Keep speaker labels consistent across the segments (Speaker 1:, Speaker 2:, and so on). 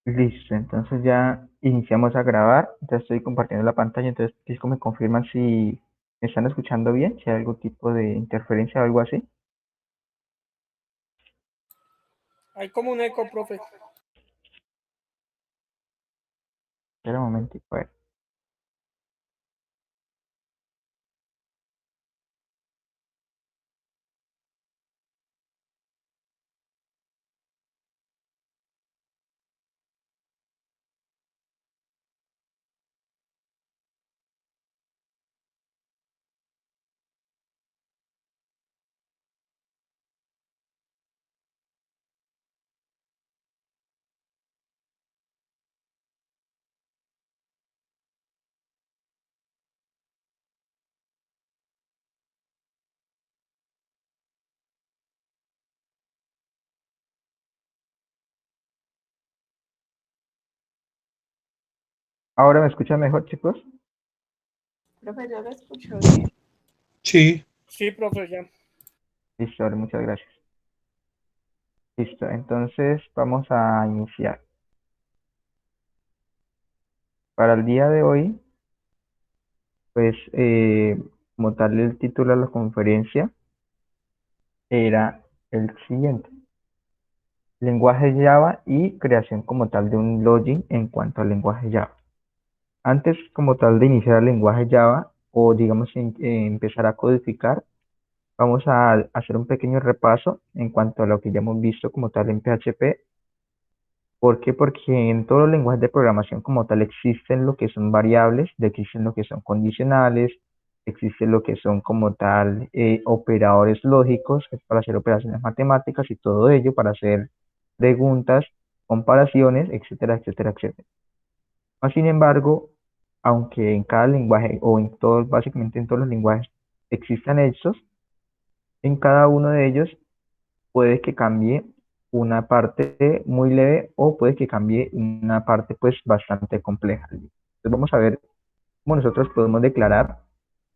Speaker 1: Listo, entonces ya iniciamos a grabar. Ya estoy compartiendo la pantalla, entonces Disco me confirman si me están escuchando bien, si hay algún tipo de interferencia o algo así.
Speaker 2: Hay como un eco, profe.
Speaker 1: Espera un momentico, a ver. ¿Ahora me escuchan mejor, chicos?
Speaker 3: Profe, yo lo escucho bien.
Speaker 4: Sí,
Speaker 2: Sí, profe, ya.
Speaker 1: Listo, vale, muchas gracias. Listo, entonces vamos a iniciar. Para el día de hoy, pues como tal el título de la conferencia era el siguiente: lenguaje Java y creación como tal de un login en cuanto al lenguaje Java. Antes como tal de iniciar el lenguaje Java o digamos empezar a codificar, vamos a hacer un pequeño repaso en cuanto a lo que ya hemos visto como tal en PHP. ¿Por qué? Porque en todos los lenguajes de programación como tal existen lo que son variables, existen lo que son condicionales, existen lo que son como tal operadores lógicos para hacer operaciones matemáticas y todo ello para hacer preguntas, comparaciones, etcétera, etcétera, etcétera. Más sin embargo, aunque en cada lenguaje o en todos, básicamente en todos los lenguajes existan estos, en cada uno de ellos puede que cambie una parte muy leve o puede que cambie una parte pues bastante compleja. Entonces vamos a ver cómo nosotros podemos declarar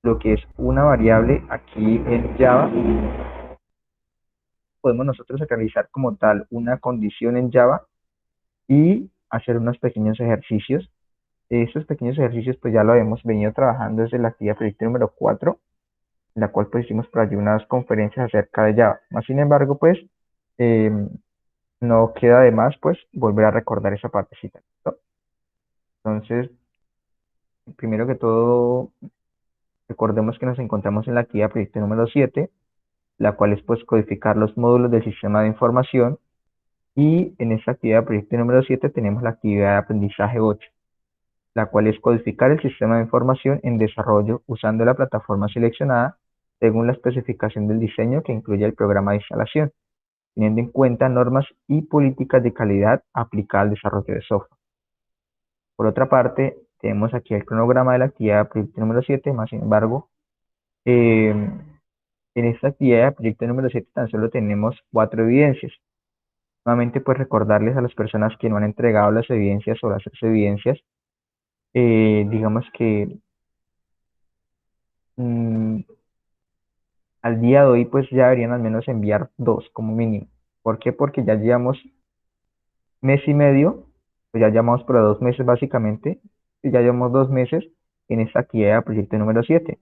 Speaker 1: lo que es una variable aquí en Java. Podemos nosotros realizar como tal una condición en Java y hacer unos pequeños ejercicios. Estos pequeños ejercicios pues ya lo hemos venido trabajando desde la actividad proyecto número 4, en la cual pues hicimos por allí unas conferencias acerca de Java. Más sin embargo pues eh, no queda de más pues volver a recordar esa partecita, ¿no? Entonces, primero que todo, recordemos que nos encontramos en la actividad proyecto número 7, la cual es pues codificar los módulos del sistema de información, y en esta actividad proyecto número 7 tenemos la actividad de aprendizaje 8, la cual es codificar el sistema de información en desarrollo usando la plataforma seleccionada según la especificación del diseño que incluye el programa de instalación, teniendo en cuenta normas y políticas de calidad aplicadas al desarrollo de software. Por otra parte, tenemos aquí el cronograma de la actividad de proyecto número 7, más sin embargo, en esta actividad de proyecto número 7 tan solo tenemos 4 evidencias. Nuevamente, pues recordarles a las personas que no han entregado las evidencias o las evidencias, digamos que mm, al día de hoy pues ya deberían al menos enviar 2 como mínimo. ¿Por qué? Porque ya llevamos mes y medio, pues ya llevamos por 2 meses básicamente, y ya llevamos 2 meses en esta actividad de proyecto número 7,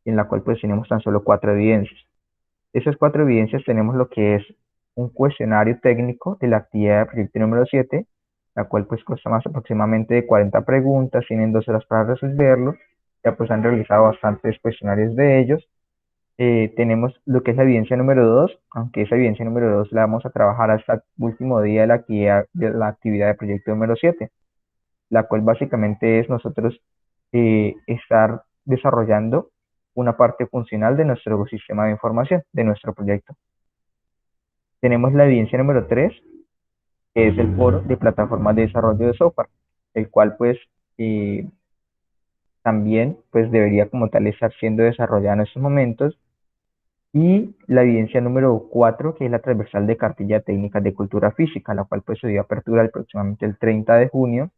Speaker 1: en la cual pues tenemos tan solo 4 evidencias. Esas 4 evidencias tenemos lo que es un cuestionario técnico de la actividad de proyecto número 7, la cual pues consta más aproximadamente de 40 preguntas, tienen 2 horas para resolverlo, ya pues han realizado bastantes cuestionarios de ellos. Tenemos lo que es la evidencia número 2, aunque esa evidencia número 2 la vamos a trabajar hasta el último día de la actividad de proyecto número 7, la cual básicamente es nosotros estar desarrollando una parte funcional de nuestro sistema de información, de nuestro proyecto. Tenemos la evidencia número 3, que es el foro de plataformas de desarrollo de software, el cual pues también pues debería como tal estar siendo desarrollado en estos momentos. Y la evidencia número 4, que es la transversal de cartilla técnica de cultura física, la cual pues se dio apertura aproximadamente el 30 de junio.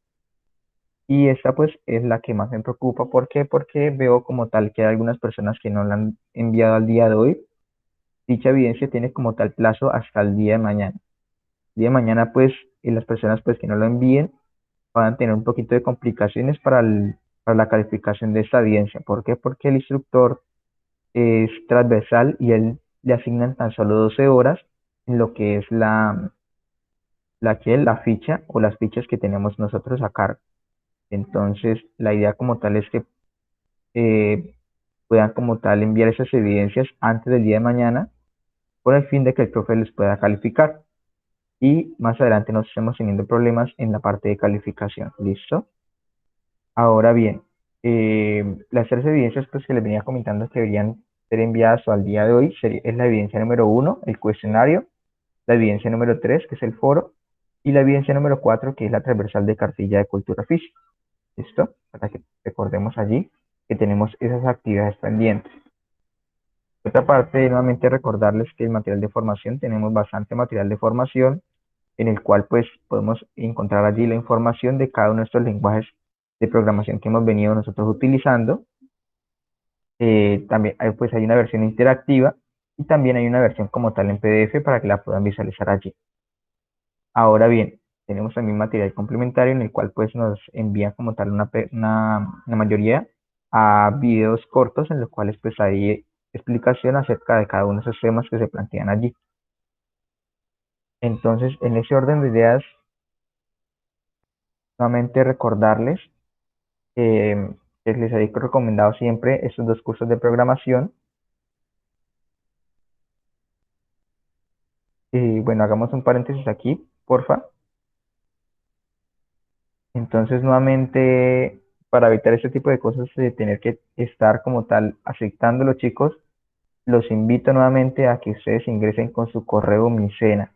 Speaker 1: Y esta pues es la que más me preocupa. ¿Por qué? Porque veo como tal que hay algunas personas que no la han enviado al día de hoy. Dicha evidencia tiene como tal plazo hasta el día de mañana. El día de mañana pues y las personas pues que no lo envíen van a tener un poquito de complicaciones para la calificación de esta evidencia. ¿Por qué? Porque el instructor es transversal y él le asignan tan solo 12 horas en lo que es la ficha o las fichas que tenemos nosotros a cargo. Entonces, la idea como tal es que eh, puedan como tal enviar esas evidencias antes del día de mañana con el fin de que el profe les pueda calificar y más adelante no estemos teniendo problemas en la parte de calificación. ¿Listo? Ahora bien, las tres evidencias pues, que les venía comentando que deberían ser enviadas al día de hoy es la evidencia número 1, el cuestionario, la evidencia número 3, que es el foro, y la evidencia número 4, que es la transversal de cartilla de cultura física. ¿Listo? Para que recordemos allí que tenemos esas actividades pendientes. Por otra parte, nuevamente recordarles que el material de formación, tenemos bastante material de formación en el cual pues podemos encontrar allí la información de cada uno de estos lenguajes de programación que hemos venido nosotros utilizando. También pues hay una versión interactiva y también hay una versión como tal en PDF para que la puedan visualizar allí. Ahora bien, tenemos también material complementario en el cual pues nos envían como tal una mayoría a videos cortos en los cuales pues hay explicación acerca de cada uno de esos temas que se plantean allí. Entonces, en ese orden de ideas, nuevamente recordarles que les he recomendado siempre estos dos cursos de programación. Y bueno, hagamos un paréntesis aquí, porfa. Entonces, nuevamente, para evitar este tipo de cosas de tener que estar como tal aceptando chicos, los invito nuevamente a que ustedes ingresen con su correo Micena.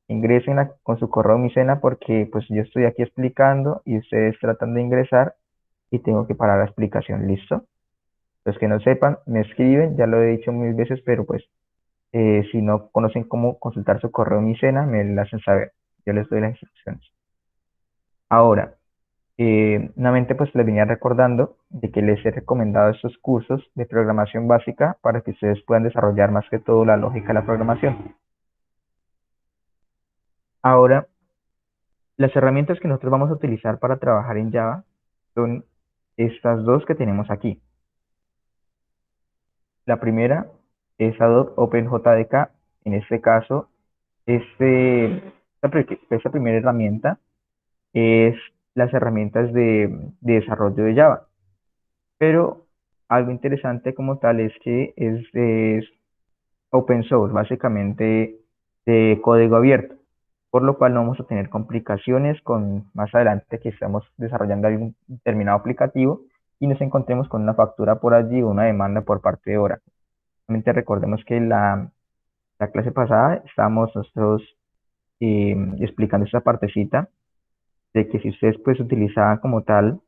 Speaker 1: Ingresen con su correo Micena porque pues yo estoy aquí explicando y ustedes tratan de ingresar y tengo que parar la explicación, ¿listo? Los que no sepan, me escriben, ya lo he dicho mil veces, pero pues si no conocen cómo consultar su correo Micena, me lo hacen saber. Yo les doy las instrucciones. Ahora, nuevamente pues les venía recordando de que les he recomendado estos cursos de programación básica para que ustedes puedan desarrollar más que todo la lógica de la programación. Ahora, las herramientas que nosotros vamos a utilizar para trabajar en Java son estas dos que tenemos aquí. La primera es Adobe OpenJDK. En este caso, esta primera herramienta es las herramientas de desarrollo de Java. Pero algo interesante como tal es que es open source, básicamente de código abierto, por lo cual no vamos a tener complicaciones con más adelante que estamos desarrollando algún determinado aplicativo y nos encontremos con una factura por allí o una demanda por parte de Oracle. Realmente recordemos que la clase pasada estábamos nosotros explicando esta partecita de que si ustedes pues utilizaban como tal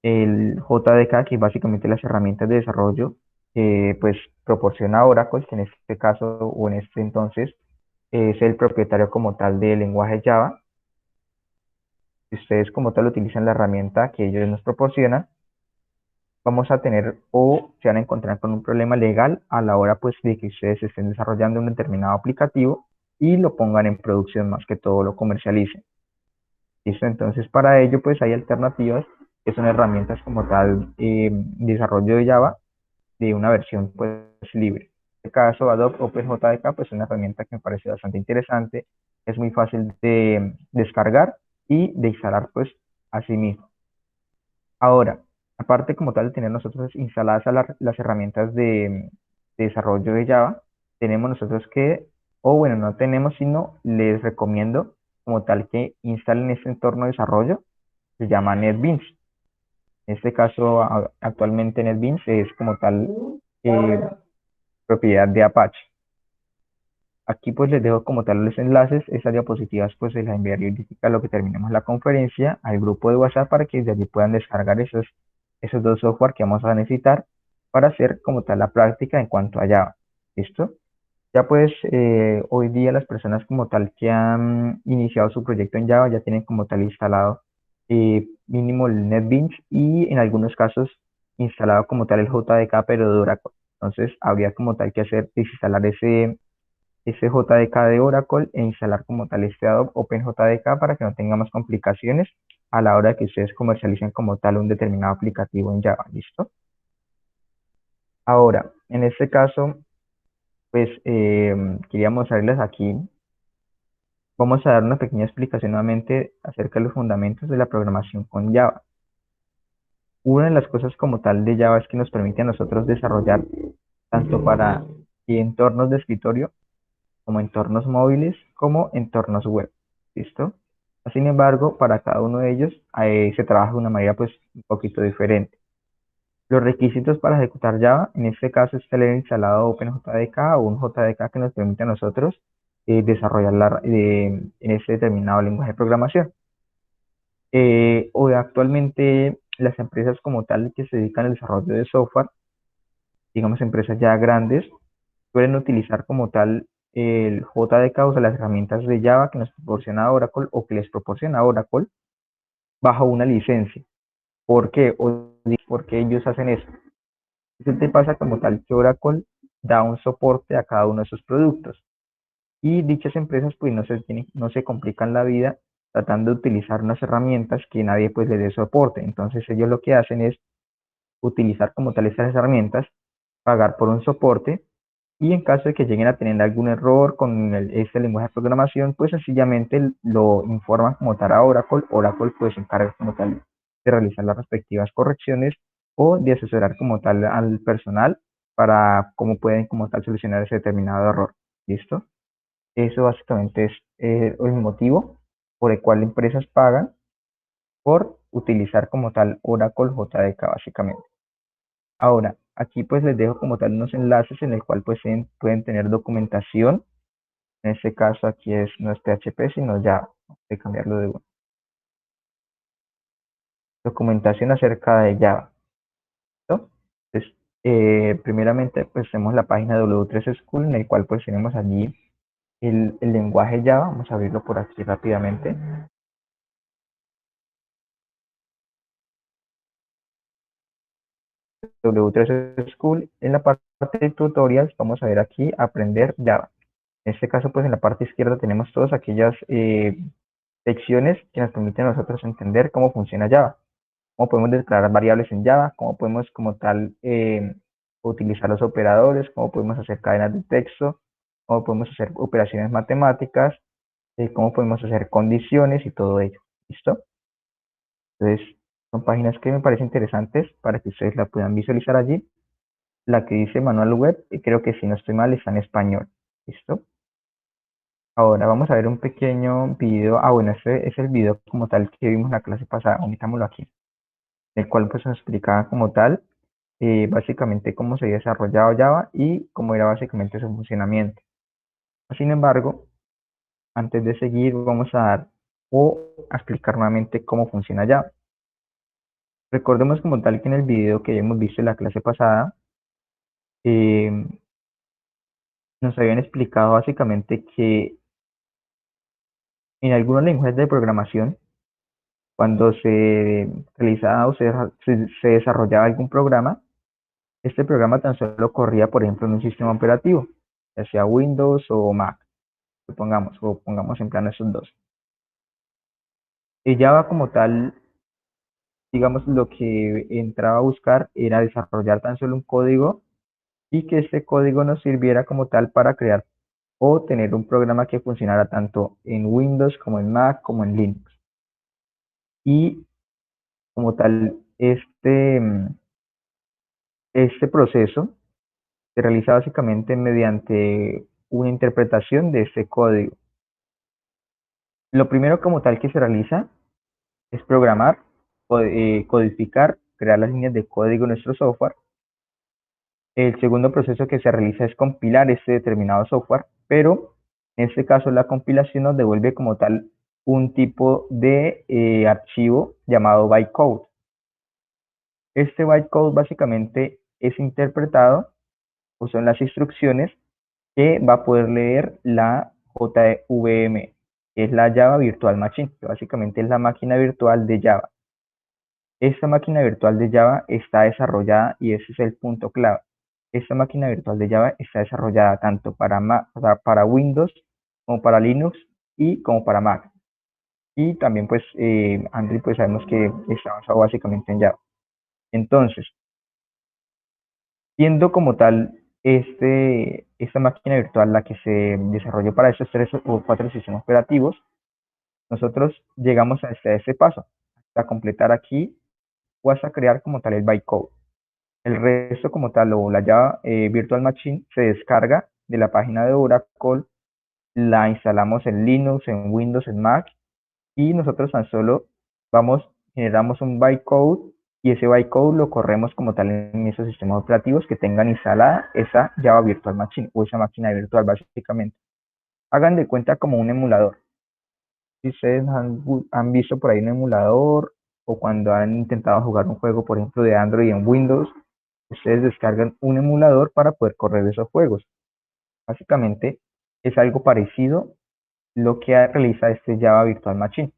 Speaker 1: el JDK, que es básicamente las herramientas de desarrollo, pues proporciona Oracle, que en este caso o en este entonces es el propietario como tal del lenguaje Java. Si ustedes como tal utilizan la herramienta que ellos nos proporcionan, vamos a tener o se van a encontrar con un problema legal a la hora pues de que ustedes estén desarrollando un determinado aplicativo y lo pongan en producción, más que todo lo comercialicen. ¿Listo? Entonces para ello pues hay alternativas que son herramientas como tal desarrollo de Java de una versión pues libre. En este caso Adobe OpenJDK pues es una herramienta que me parece bastante interesante, es muy fácil de descargar y de instalar pues así mismo. Ahora, aparte como tal de tener nosotros instaladas las herramientas de desarrollo de Java, tenemos nosotros que, o bueno, no tenemos, sino les recomiendo como tal que instalen este entorno de desarrollo, se llama NetBeans. En este caso, actualmente NetBeans es como tal eh, propiedad de Apache. Aquí pues les dejo como tal los enlaces, esas diapositivas pues se las enviaré ahorita a lo que terminemos la conferencia al grupo de WhatsApp para que desde allí puedan descargar esos dos software que vamos a necesitar para hacer como tal la práctica en cuanto a Java. ¿Listo? Ya pues hoy día las personas como tal que han iniciado su proyecto en Java ya tienen como tal instalado mínimo el NetBeans y en algunos casos instalado como tal el JDK pero de Oracle. Entonces habría como tal que hacer desinstalar SJDK de Oracle e instalar como tal este add-on OpenJDK para que no tengamos complicaciones a la hora de que ustedes comercialicen como tal un determinado aplicativo en Java, ¿listo? Ahora, en este caso, pues quería mostrarles aquí, vamos a dar una pequeña explicación nuevamente acerca de los fundamentos de la programación con Java. Una de las cosas como tal de Java es que nos permite a nosotros desarrollar tanto para entornos de escritorio como entornos móviles como entornos web, ¿listo? Sin embargo, para cada uno de ellos se trabaja de una manera pues un poquito diferente. Los requisitos para ejecutar Java, en este caso es tener instalado OpenJDK o un JDK que nos permite a nosotros desarrollar en este determinado lenguaje de programación. Hoy actualmente las empresas como tal que se dedican al desarrollo de software, digamos empresas ya grandes, suelen utilizar como tal el JDK, o sea, las herramientas de Java que nos proporciona Oracle o que les proporciona Oracle bajo una licencia. ¿Por qué? ¿Por qué ellos hacen eso? Eso te pasa como tal que Oracle da un soporte a cada uno de sus productos y dichas empresas pues no se complican la vida tratando de utilizar unas herramientas que nadie pues le dé soporte. Entonces ellos lo que hacen es utilizar como tal estas herramientas, pagar por un soporte y en caso de que lleguen a tener algún error con este lenguaje de programación, pues sencillamente lo informan como tal a Oracle. Oracle pues se encarga como tal de realizar las respectivas correcciones o de asesorar como tal al personal para cómo pueden como tal solucionar ese determinado error. ¿Listo? Eso básicamente es el motivo por el cual empresas pagan por utilizar como tal Oracle JDK básicamente. Ahora, aquí pues les dejo como tal unos enlaces en el cual pues pueden tener documentación. En este caso aquí no es PHP, sino Java. Voy a cambiarlo de uno. Documentación acerca de Java. ¿Listo? Entonces, primeramente pues tenemos la página de W3 School en el cual pues tenemos allí el lenguaje Java. Vamos a abrirlo por aquí rápidamente. W3 School. En la parte de tutorials vamos a ver aquí aprender Java. En este caso pues en la parte izquierda tenemos todas aquellas secciones que nos permiten a nosotros entender cómo funciona Java, cómo podemos declarar variables en Java, cómo podemos como tal utilizar los operadores, cómo podemos hacer cadenas de texto, cómo podemos hacer operaciones matemáticas, cómo podemos hacer condiciones y todo ello. ¿Listo? Entonces, son páginas que me parecen interesantes para que ustedes la puedan visualizar allí. La que dice manual web, creo que si no estoy mal, está en español. ¿Listo? Ahora vamos a ver un pequeño video. Bueno, este es el video como tal que vimos en la clase pasada. Omitámoslo aquí. El cual pues nos explicaba como tal, básicamente cómo se había desarrollado Java y cómo era básicamente su funcionamiento. Sin embargo, antes de seguir, vamos a dar o a explicar nuevamente cómo funciona Java. Recordemos como tal que en el video que hemos visto en la clase pasada, nos habían explicado básicamente que en algunos lenguajes de programación, cuando se realizaba o se desarrollaba algún programa, este programa tan solo corría, por ejemplo, en un sistema operativo, ya sea Windows o Mac, supongamos, o pongamos en plano esos dos. Y Java como tal, digamos, lo que entraba a buscar era desarrollar tan solo un código y que este código nos sirviera como tal para crear o tener un programa que funcionara tanto en Windows como en Mac como en Linux. Y como tal, este proceso se realiza básicamente mediante una interpretación de este código. Lo primero como tal que se realiza es programar, codificar, crear las líneas de código en nuestro software. El segundo proceso que se realiza es compilar este determinado software, pero en este caso la compilación nos devuelve como tal un tipo de archivo llamado bytecode. Este bytecode básicamente es interpretado o son las instrucciones que va a poder leer la JVM, que es la Java Virtual Machine, que básicamente es la máquina virtual de Java. Esta máquina virtual de Java está desarrollada y ese es el punto clave. esta máquina virtual de Java está desarrollada tanto para Windows como para Linux y como para Mac. Y también pues Android pues sabemos que está basado básicamente en Java. Entonces, siendo como tal esta máquina virtual la que se desarrolló para estos 3 o 4 sistemas operativos, nosotros llegamos hasta este paso, hasta completar aquí o hasta crear como tal el bytecode. El resto como tal o la Java Virtual Machine se descarga de la página de Oracle, la instalamos en Linux, en Windows, en Mac y nosotros tan solo generamos un bytecode y ese bytecode lo corremos como tal en esos sistemas operativos que tengan instalada esa Java Virtual Machine o esa máquina virtual básicamente. Hagan de cuenta como un emulador. Si ustedes han visto por ahí un emulador o cuando han intentado jugar un juego, por ejemplo, de Android en Windows, ustedes descargan un emulador para poder correr esos juegos. Básicamente es algo parecido lo que realiza este Java Virtual Machine.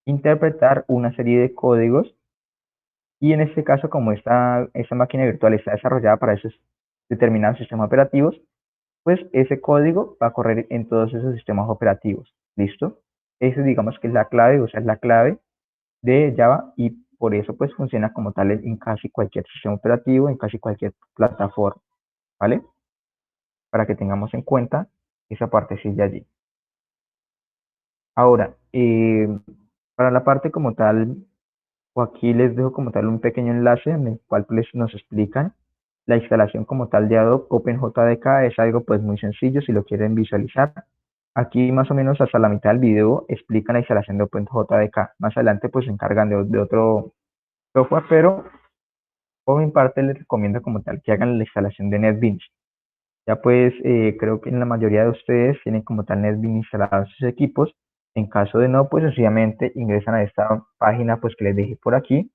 Speaker 1: Interpretar una serie de códigos y en este caso como esta máquina virtual está desarrollada para esos determinados sistemas operativos, pues ese código va a correr en todos esos sistemas operativos. ¿Listo? Eso digamos que es la clave, o sea, es la clave de Java y por eso pues funciona como tal en casi cualquier sistema operativo, en casi cualquier plataforma, ¿vale? Para que tengamos en cuenta esa partecilla allí. Ahora, para la parte como tal, o aquí les dejo como tal un pequeño enlace en el cual pues, nos explican la instalación como tal de Adobe OpenJDK. Es algo pues muy sencillo si lo quieren visualizar. Aquí más o menos hasta la mitad del video explican la instalación de OpenJDK. Más adelante pues se encargan de otro software, pero por mi parte les recomiendo como tal que hagan la instalación de NetBeans. Ya pues creo que en la mayoría de ustedes tienen como tal NetBeans instalados en sus equipos. En caso de no, pues sencillamente ingresan a esta página pues que les dejé por aquí,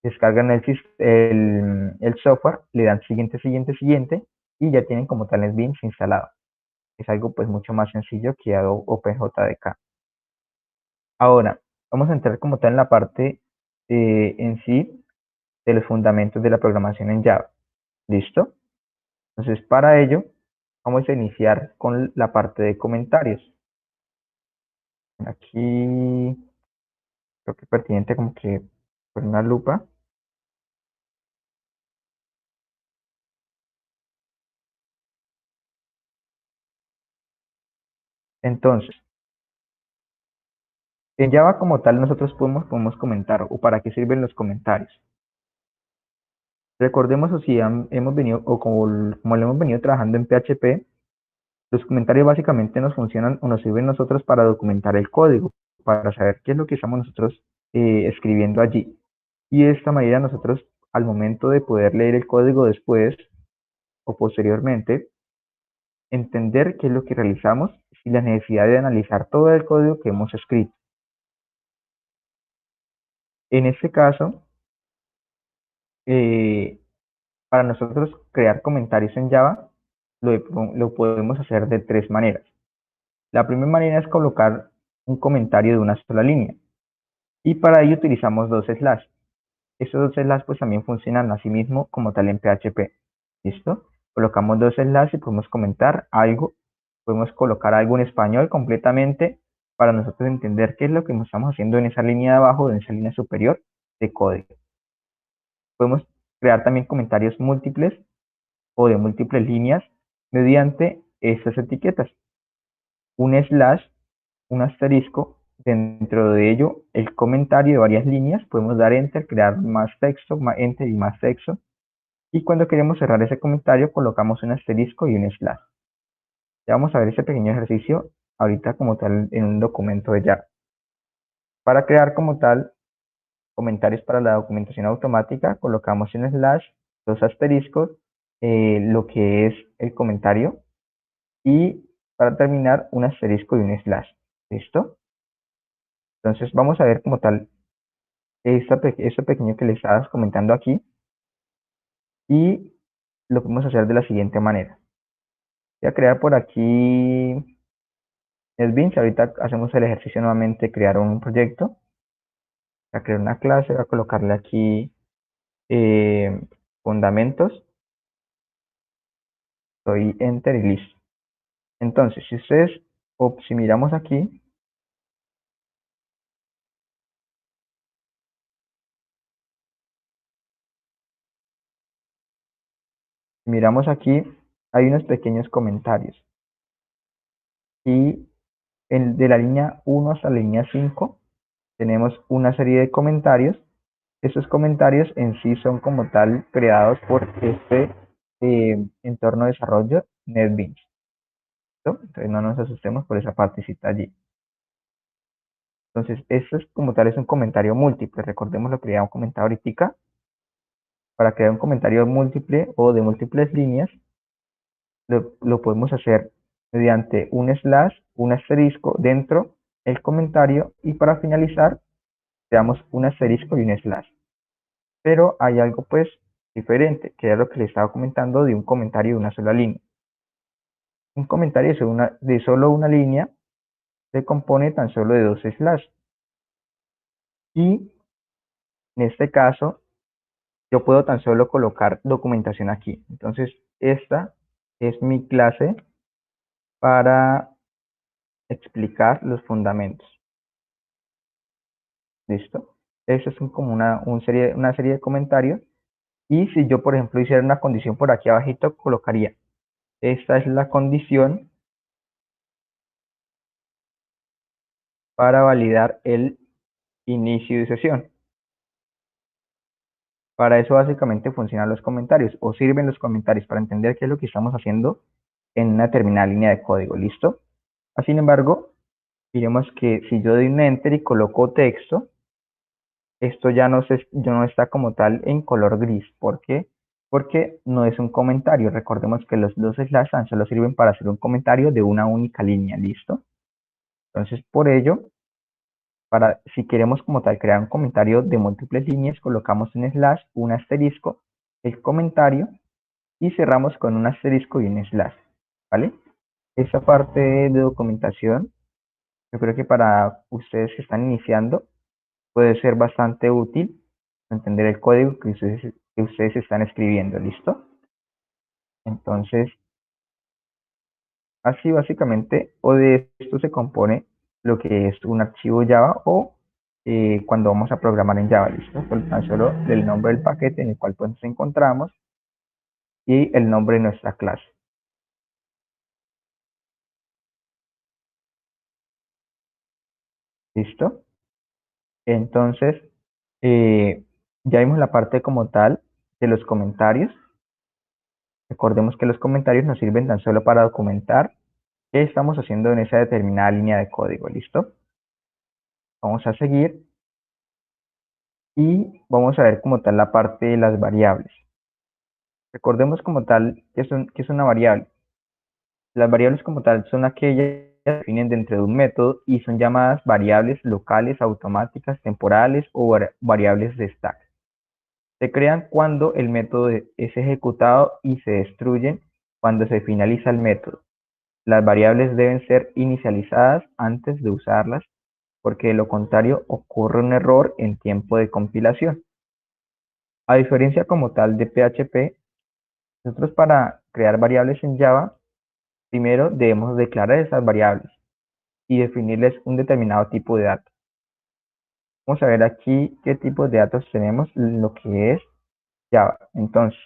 Speaker 1: descargan el software, le dan siguiente, siguiente, siguiente y ya tienen como tal NetBeans instalado. Es algo pues mucho más sencillo que Adobe OpenJDK. Ahora, vamos a entrar como tal en la parte en sí de los fundamentos de la programación en Java. ¿Listo? Entonces, para ello, vamos a iniciar con la parte de comentarios. Aquí creo que es pertinente como que poner una lupa. Entonces, en Java como tal nosotros podemos comentar o para qué sirven los comentarios. Recordemos o si hemos venido o como lo hemos venido trabajando en PHP, los comentarios básicamente nos funcionan o nos sirven nosotros para documentar el código, para saber qué es lo que estamos nosotros escribiendo allí. Y de esta manera nosotros al momento de poder leer el código después o posteriormente, entender qué es lo que realizamos sin la necesidad de analizar todo el código que hemos escrito. En este caso, eh, para nosotros crear comentarios en Java, lo podemos hacer de 3 maneras. La primera manera es colocar un comentario de una sola línea. Y para ello utilizamos 2 slash. Estos 2 slash pues también funcionan así mismo como tal en PHP. ¿Listo? Colocamos 2 slash y podemos comentar algo. Podemos colocar algo en español completamente para nosotros entender qué es lo que estamos haciendo en esa línea de abajo, en esa línea superior de código. Podemos crear también comentarios múltiples o de múltiples líneas mediante estas etiquetas. Un slash, un asterisco, dentro de ello el comentario de varias líneas, podemos dar enter, crear más texto, enter y más texto, y cuando queremos cerrar ese comentario colocamos un asterisco y un slash. Ya vamos a ver ese pequeño ejercicio ahorita como tal en un documento de Java. Para crear como tal comentarios para la documentación automática, colocamos en slash, 2 asteriscos, lo que es el comentario y para terminar un asterisco y un slash. ¿Listo? Entonces vamos a ver como tal esto pequeño que les estaba comentando aquí y lo podemos hacer de la siguiente manera. Voy a crear por aquí NetBeans. Ahorita hacemos el ejercicio nuevamente, crear un proyecto. Voy a crear una clase, voy a colocarle aquí fundamentos doy enter y listo. Entonces, si miramos aquí, hay unos pequeños comentarios. Y de la línea 1 hasta la línea 5 tenemos una serie de comentarios. Estos comentarios en sí son como tal creados por este entorno de desarrollo NetBeans. ¿Listo? Entonces no nos asustemos por esa partecita allí. Entonces, esto es como tal es un comentario múltiple. Recordemos lo que habíamos comentado ahorita. Para crear un comentario múltiple o de múltiples líneas, lo podemos hacer mediante un slash, un asterisco dentro del comentario y para finalizar, creamos un asterisco y un slash. Pero hay algo pues diferente, que es lo que les estaba comentando de un comentario de una sola línea. Un comentario de solo una línea se compone tan solo de dos slash. Y en este caso, yo puedo tan solo colocar documentación aquí. Entonces, esta es mi clase para explicar los fundamentos. ¿Listo? Eso es como una serie de comentarios. Y si yo, por ejemplo, hiciera una condición por aquí abajito, colocaría, esta es la condición para validar el inicio de sesión. Para eso básicamente funcionan los comentarios o sirven los comentarios para entender qué es lo que estamos haciendo en una determinada línea de código. ¿Listo? Sin embargo, diremos que si yo doy un enter y coloco texto, esto ya no está como tal en color gris. ¿Por qué? Porque no es un comentario. Recordemos que los dos slash solo sirven para hacer un comentario de una única línea. ¿Listo? Entonces, por ello, si queremos como tal crear un comentario de múltiples líneas, colocamos un slash, un asterisco, el comentario y cerramos con un asterisco y un slash. ¿Vale? Esta parte de documentación, yo creo que para ustedes que están iniciando, puede ser bastante útil entender el código que ustedes están escribiendo. ¿Listo? Entonces, así básicamente, o de esto se compone lo que es un archivo Java o cuando vamos a programar en Java. ¿Listo? Tan solo el nombre del paquete en el cual pues, nos encontramos y el nombre de nuestra clase. ¿Listo? Entonces, ya vimos la parte como tal de los comentarios. Recordemos que los comentarios nos sirven tan solo para documentar qué estamos haciendo en esa determinada línea de código. ¿Listo? Vamos a seguir y vamos a ver como tal la parte de las variables. Recordemos como tal que es una variable. Las variables como tal son aquellas que se definen dentro de un método y son llamadas variables locales, automáticas, temporales o variables de stack. Se crean cuando el método es ejecutado y se destruyen cuando se finaliza el método. Las variables deben ser inicializadas antes de usarlas porque de lo contrario ocurre un error en tiempo de compilación. A diferencia como tal de PHP, nosotros para crear variables en Java, primero debemos declarar esas variables y definirles un determinado tipo de datos. Vamos a ver aquí qué tipos de datos tenemos, lo que es Java. Entonces,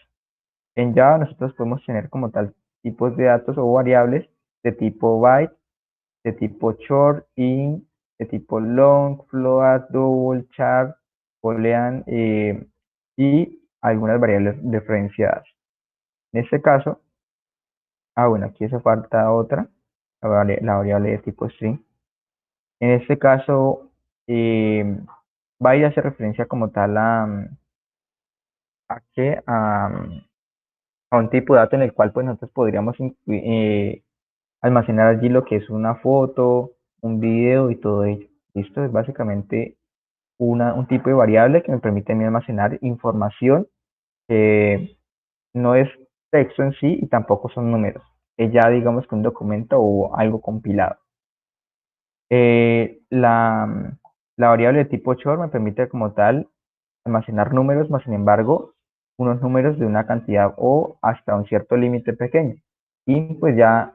Speaker 1: en Java nosotros podemos tener como tal tipos de datos o variables de tipo byte, de tipo short, int, de tipo long, float, double, char, boolean y algunas variables referenciadas. En este caso, bueno, aquí hace falta otra, la variable de tipo string. En este caso, byte hace referencia como tal ¿qué? A un tipo de dato en el cual pues nosotros podríamos almacenar allí lo que es una foto, un video y todo ello. Listo, es básicamente un tipo de variable que me permite a mí almacenar información que no es texto en sí y tampoco son números. Es ya digamos que un documento o algo compilado. La variable de tipo short me permite como tal almacenar números, más sin embargo, unos números de una cantidad o hasta un cierto límite pequeño. int pues ya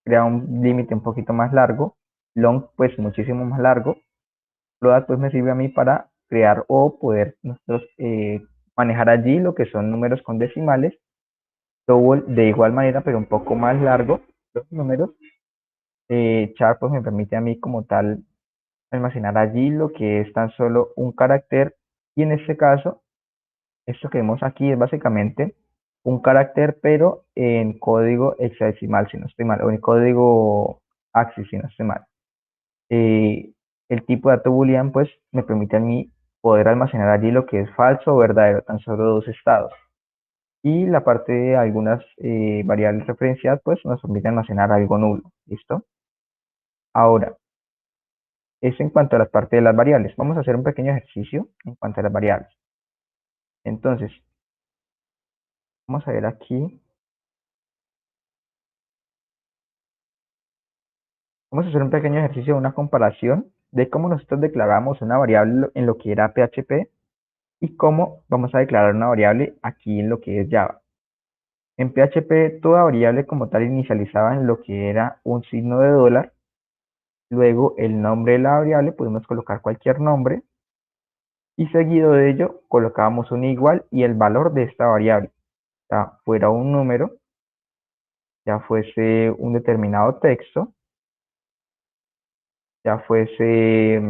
Speaker 1: crea un límite un poquito más largo, long pues muchísimo más largo, float pues me sirve a mí para crear o poder nosotros manejar allí lo que son números con decimales, double de igual manera pero un poco más largo los números, char pues me permite a mí como tal almacenar allí lo que es tan solo un carácter, y en este caso esto que vemos aquí es básicamente un carácter, pero en código hexadecimal, si no estoy mal, o en código ASCII, si no estoy mal. El tipo de dato boolean, pues, me permite a mí poder almacenar allí lo que es falso o verdadero, tan solo dos estados. Y la parte de algunas variables referenciadas, pues, nos permite almacenar algo nulo. ¿Listo? Ahora, eso en cuanto a la parte de las variables. Vamos a hacer un pequeño ejercicio en cuanto a las variables. Entonces, vamos a ver aquí. Vamos a hacer un pequeño ejercicio de una comparación de cómo nosotros declaramos una variable en lo que era PHP y cómo vamos a declarar una variable aquí en lo que es Java. En PHP, toda variable como tal inicializaba en lo que era un signo de dólar. Luego, el nombre de la variable, podemos colocar cualquier nombre. Y seguido de ello, colocábamos un igual y el valor de esta variable. Ya fuera un número, ya fuese un determinado texto, ya fuese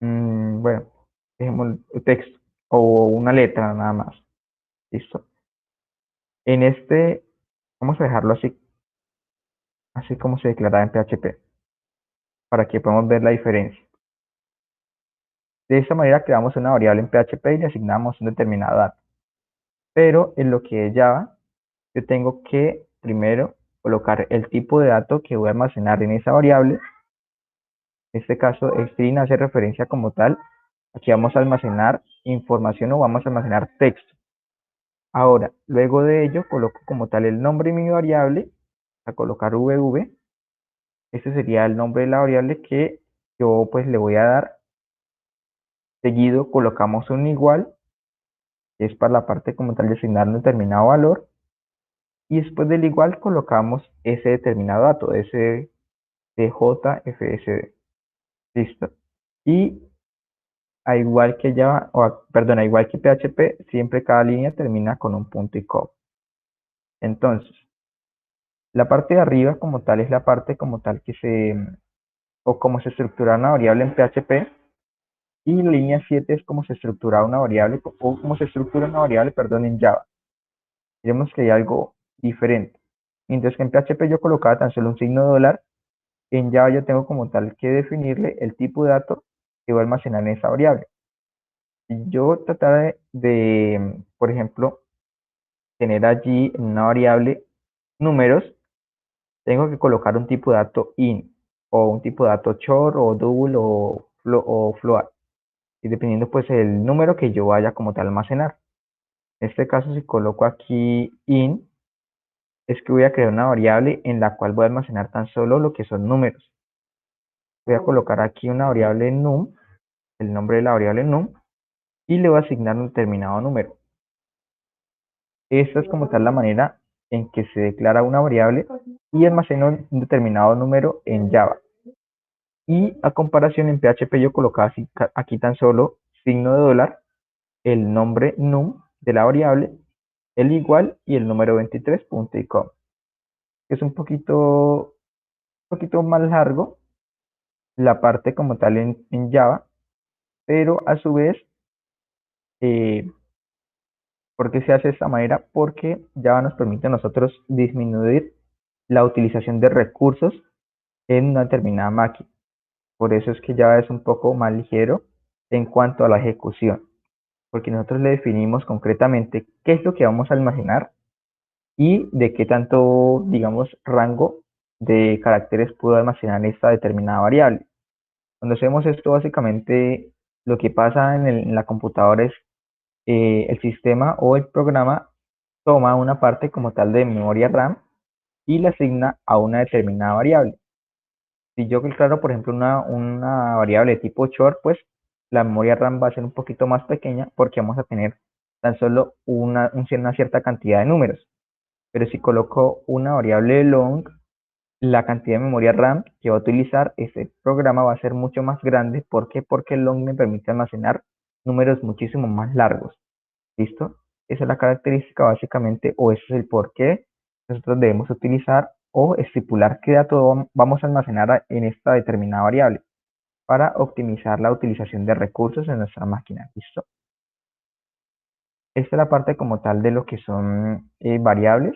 Speaker 1: bueno, dejemos el texto o una letra nada más. Listo. En este, vamos a dejarlo así, así como se declaraba en PHP, para que podamos ver la diferencia. De esta manera creamos una variable en PHP y le asignamos un determinado dato. Pero en lo que es Java, yo tengo que primero colocar el tipo de dato que voy a almacenar en esa variable. En este caso, string hace referencia como tal. Aquí vamos a almacenar información o vamos a almacenar texto. Ahora, luego de ello, coloco como tal el nombre de mi variable, a colocar vv. Este sería el nombre de la variable que yo pues le voy a dar. Seguido colocamos un igual, que es para la parte como tal de asignar un determinado valor. Y después del igual colocamos ese determinado dato, ese DJFSD. Listo. Y a igual que Java, perdón, a igual que PHP, siempre cada línea termina con un punto y coma. Entonces, la parte de arriba como tal es la parte como tal o cómo se estructura una variable en PHP, y la línea 7 es cómo se estructura una variable, o cómo se estructura una variable, perdón, en Java. Vemos que hay algo diferente. Mientras que en PHP yo colocaba tan solo un signo de dólar, en Java yo tengo como tal que definirle el tipo de dato que voy a almacenar en esa variable. Si yo tratara por ejemplo, tener allí en una variable números, tengo que colocar un tipo de dato int, o un tipo de dato char, o double, o float, y dependiendo pues el número que yo vaya como tal a almacenar. En este caso, si coloco aquí int, es que voy a crear una variable en la cual voy a almacenar tan solo lo que son números. Voy a colocar aquí una variable num, el nombre de la variable num, y le voy a asignar un determinado número. Esta es como tal la manera en que se declara una variable y almacena un determinado número en Java. Y a comparación en PHP yo colocaba aquí tan solo signo de dólar, el nombre num de la variable, el igual y el número 23, punto y coma. Es un poquito más largo la parte como tal en Java, pero a su vez, ¿por qué se hace de esta manera? Porque Java nos permite a nosotros disminuir la utilización de recursos en una determinada máquina. Por eso es que Java es un poco más ligero en cuanto a la ejecución, porque nosotros le definimos concretamente qué es lo que vamos a almacenar y de qué tanto, digamos, rango de caracteres puedo almacenar esta determinada variable. Cuando hacemos esto, básicamente lo que pasa en la computadora es el sistema o el programa toma una parte como tal de memoria RAM y la asigna a una determinada variable. Si yo declaro, por ejemplo, una variable de tipo short, pues la memoria RAM va a ser un poquito más pequeña porque vamos a tener tan solo una cierta cantidad de números. pero si coloco una variable long, la cantidad de memoria RAM que va a utilizar ese programa va a ser mucho más grande. ¿Por qué? Porque el long me permite almacenar números muchísimo más largos. ¿Listo? Esa es la característica básicamente, o ese es el por qué nosotros debemos utilizar o estipular qué dato vamos a almacenar en esta determinada variable para optimizar la utilización de recursos en nuestra máquina. ¿Listo? Esta es la parte como tal de lo que son variables.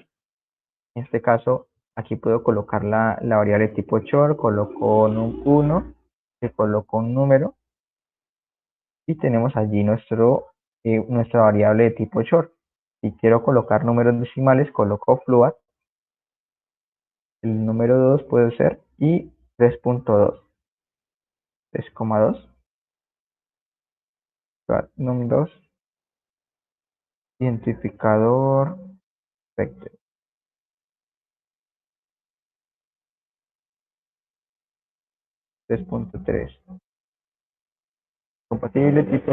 Speaker 1: En este caso, aquí puedo colocar la variable tipo char, coloco num1, le coloco un número y tenemos allí nuestra variable de tipo short. Si quiero colocar números decimales, coloco float. El número 2 puede ser y 3.2, 3,2, float num2, identificador vector 3.3, compatible tipo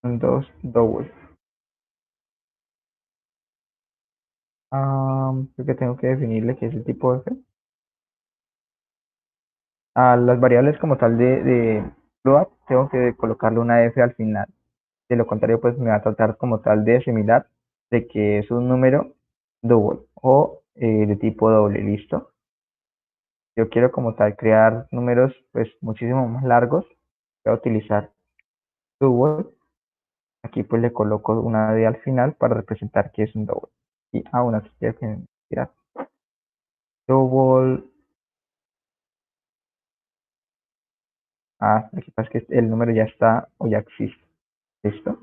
Speaker 1: 2 double. Creo que tengo que definirle qué es el tipo F. A las variables como tal de float tengo que colocarle una F al final. De lo contrario, pues me va a tratar como tal de similar de que es un número double o de tipo doble. ¿Listo? Yo quiero como tal crear números pues muchísimo más largos. Voy a utilizar double. Aquí pues le coloco una D al final para representar que es un double. Y aún así quiero crear double. Lo que pasa es que el número ya está o ya existe. ¿Listo?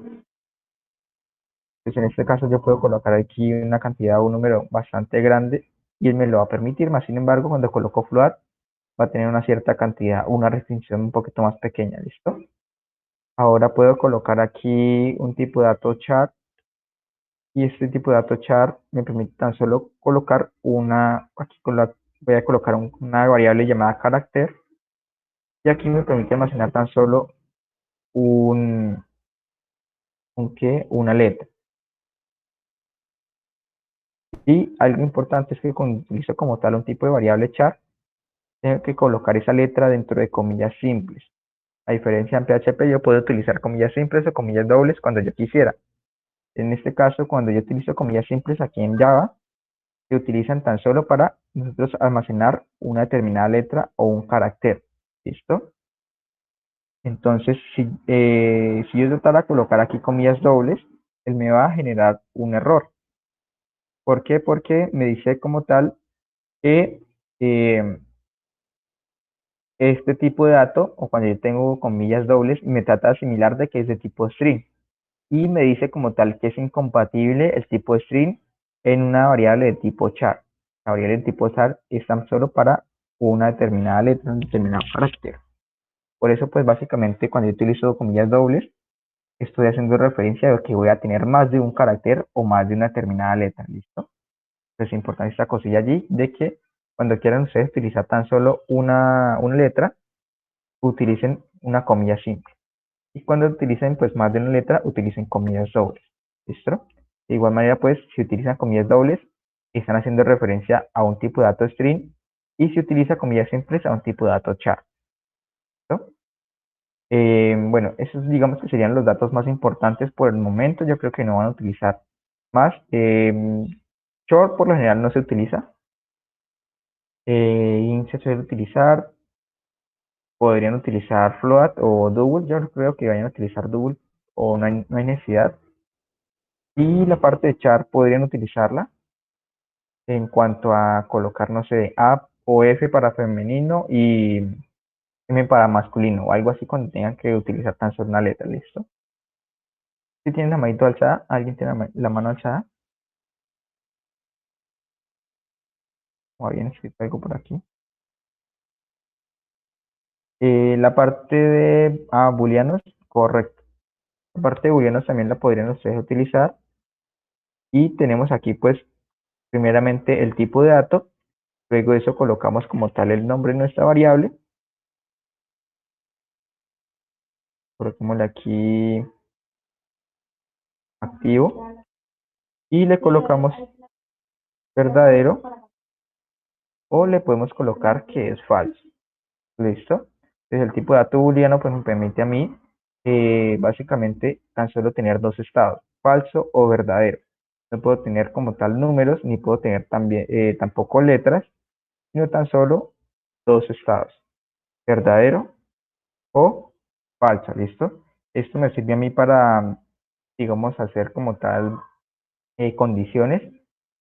Speaker 1: Entonces en este caso yo puedo colocar aquí una cantidad o un número bastante grande y él me lo va a permitir. Más sin embargo, cuando coloco float va a tener una cierta cantidad, una restricción un poquito más pequeña. ¿Listo? Ahora puedo colocar aquí un tipo de dato char y este tipo de dato char me permite tan solo colocar voy a colocar una variable llamada carácter y aquí me permite almacenar tan solo un, una letra. Y algo importante es que cuando utilizo como tal un tipo de variable char, tengo que colocar esa letra dentro de comillas simples. A diferencia en PHP, yo puedo utilizar comillas simples o comillas dobles cuando yo quisiera. En este caso, cuando yo utilizo comillas simples aquí en Java, se utilizan tan solo para nosotros almacenar una determinada letra o un carácter. ¿Listo? Entonces, si yo tratara de colocar aquí comillas dobles, él me va a generar un error. ¿Por qué? Porque me dice como tal que este tipo de dato, o cuando yo tengo comillas dobles, me trata de asimilar de que es de tipo string. Y me dice como tal que es incompatible el tipo string en una variable de tipo char. La variable de tipo char es tan solo para una determinada letra, un determinado carácter. Por eso, pues básicamente cuando yo utilizo comillas dobles, estoy haciendo referencia a que voy a tener más de un carácter o más de una determinada letra. ¿Listo? Es importante esta cosilla allí de que cuando quieran ustedes utilizar tan solo una letra, utilicen una comilla simple. Y cuando utilicen pues más de una letra, utilicen comillas dobles. ¿Listo? De igual manera, pues si utilizan comillas dobles, están haciendo referencia a un tipo de dato string y si utiliza comillas simples a un tipo de dato char. ¿Listo? Bueno, esos digamos que serían los datos más importantes por el momento. Yo creo que no van a utilizar más. Short por lo general no se utiliza. Int se suele utilizar. Podrían utilizar float o double. Yo creo que vayan a utilizar double o no hay necesidad. Y la parte de char podrían utilizarla en cuanto a colocar, no sé, A o F para femenino y M para masculino o algo así cuando tengan que utilizar tan solo una letra. ¿Listo? Si tienen la manito alzada, alguien tiene la mano alzada o habían escrito algo por aquí. La parte de booleanos, correcto. La parte de booleanos también la podrían ustedes utilizar. Y tenemos aquí, pues, primeramente el tipo de dato. Luego de eso colocamos como tal el nombre de nuestra variable. Coloquémosle aquí activo y le colocamos verdadero o le podemos colocar que es falso. ¿Listo? Entonces el tipo de dato booleano pues me permite a mí básicamente tan solo tener dos estados, falso o verdadero. No puedo tener como tal números, ni puedo tener también, tampoco letras, sino tan solo dos estados, verdadero o falso, ¿listo? Esto me sirve a mí para, digamos, hacer como tal condiciones.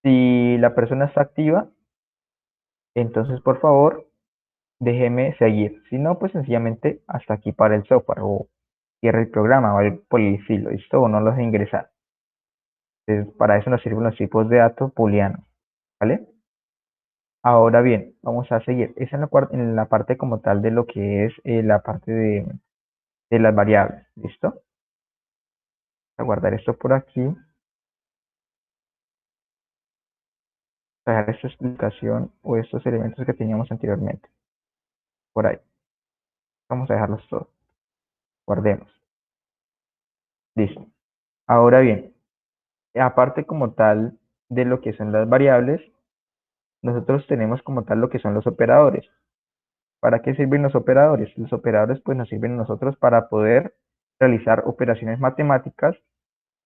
Speaker 1: Si la persona está activa, entonces por favor déjeme seguir. Si no, pues sencillamente hasta aquí para el software o cierre el programa o el por el estilo, ¿listo? O no los de ingresar. Entonces, para eso nos sirven los tipos de datos booleanos, ¿vale? Ahora bien, vamos a seguir. Esa es en la parte como tal de lo que es la parte de las variables, ¿listo? Voy a guardar esto por aquí. Dejar esta explicación o estos elementos que teníamos anteriormente. Por ahí. Vamos a dejarlos todos. Guardemos. Listo. Ahora bien, aparte como tal de lo que son las variables, nosotros tenemos como tal lo que son los operadores. ¿Para qué sirven los operadores? Los operadores pues nos sirven a nosotros para poder realizar operaciones matemáticas,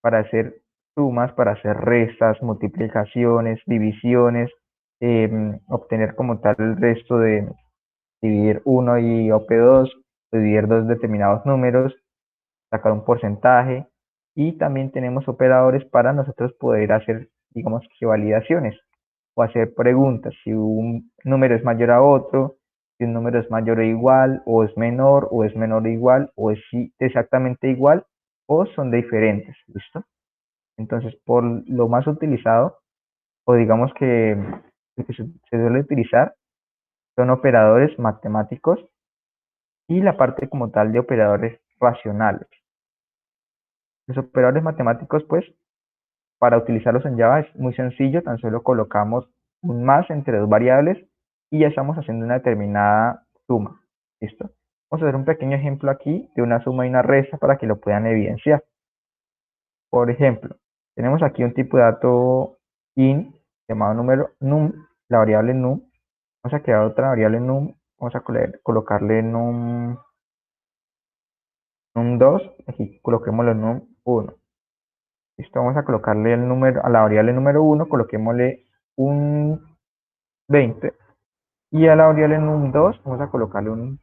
Speaker 1: para hacer sumas, para hacer restas, multiplicaciones, divisiones, obtener como tal el resto de dividir 1 y OP2, dividir dos determinados números, sacar un porcentaje, y también tenemos operadores para nosotros poder hacer, digamos, que validaciones o hacer preguntas, si un número es mayor a otro, si un número es mayor o igual, o es menor o igual, o es exactamente igual, o son diferentes, ¿listo? Entonces, por lo más utilizado, o digamos que lo que se suele utilizar, son operadores matemáticos y la parte como tal de operadores racionales. Los operadores matemáticos, pues, para utilizarlos en Java es muy sencillo, tan solo colocamos un más entre dos variables y ya estamos haciendo una determinada suma. ¿Listo? Vamos a hacer un pequeño ejemplo aquí de una suma y una resta para que lo puedan evidenciar. Por ejemplo, tenemos aquí un tipo de dato int llamado número num, la variable num. Vamos a crear otra variable num, vamos a colocarle num2, aquí coloquémosle num1. Listo, vamos a colocarle el número, a la variable número 1, coloquémosle un 20. Y a la variable num2 vamos a colocarle un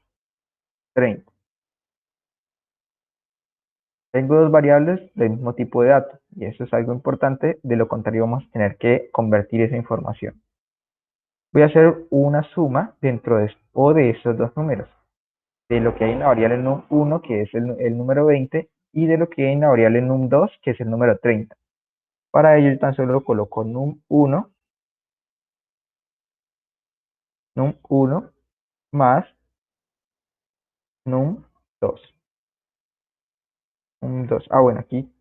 Speaker 1: 30. Tengo dos variables del mismo tipo de dato, y eso es algo importante, de lo contrario vamos a tener que convertir esa información. Voy a hacer una suma dentro de esos dos números, de lo que hay en la variable num1, que es el número 20, y de lo que hay en la variable num2, que es el número 30. Para ello, yo tan solo coloco num1 más num2. Bueno, aquí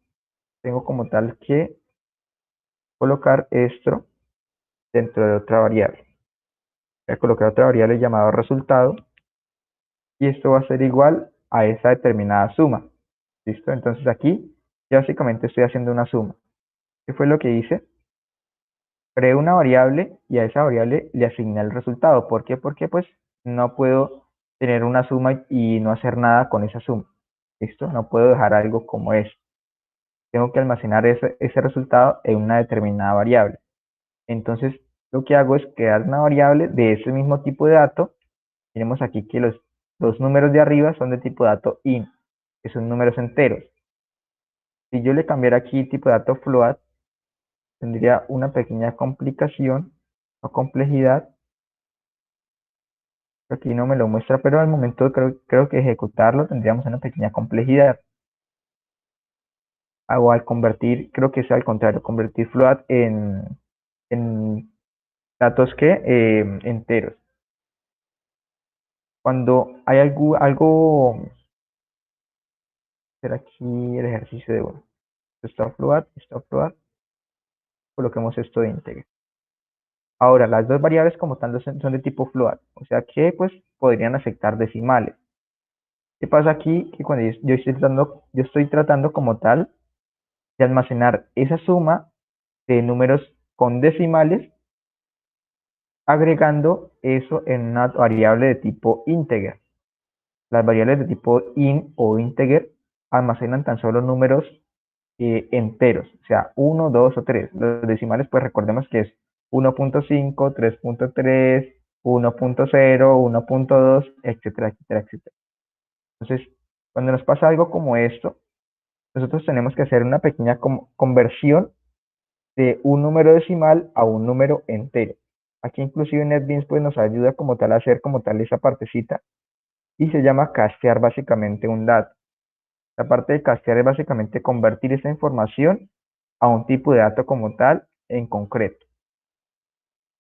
Speaker 1: tengo como tal que colocar esto dentro de otra variable. Voy a colocar otra variable llamada resultado y esto va a ser igual a esa determinada suma. ¿Listo? Entonces aquí ya básicamente estoy haciendo una suma. ¿Qué fue lo que hice? Creé una variable y a esa variable le asigné el resultado. ¿Por qué? Porque pues no puedo tener una suma y no hacer nada con esa suma. ¿Listo? No puedo dejar algo como es. Tengo que almacenar ese resultado en una determinada variable. Entonces, lo que hago es crear una variable de ese mismo tipo de dato. Tenemos aquí que los dos números de arriba son de tipo dato int, que son números enteros. Si yo le cambiara aquí tipo de dato float, tendría una pequeña complicación o complejidad. Aquí no me lo muestra, pero al momento creo que ejecutarlo tendríamos una pequeña complejidad. O al convertir, creo que es al contrario, convertir float en datos que enteros. Cuando hay algo hacer aquí el ejercicio de uno. Stop float, coloquemos esto de íntegro. Ahora, las dos variables como tal son de tipo float, o sea que pues podrían aceptar decimales. ¿Qué pasa aquí? Que cuando yo estoy tratando como tal de almacenar esa suma de números con decimales, agregando eso en una variable de tipo integer. Las variables de tipo int o integer almacenan tan solo números enteros, o sea, 1, 2 o 3. Los decimales, pues recordemos que es 1.5, 3.3, 1.0, 1.2, etcétera, etcétera, etcétera. Entonces, cuando nos pasa algo como esto, nosotros tenemos que hacer una pequeña conversión de un número decimal a un número entero. Aquí inclusive NetBeans pues nos ayuda como tal a hacer como tal esa partecita y se llama castear básicamente un dato. La parte de castear es básicamente convertir esa información a un tipo de dato como tal en concreto.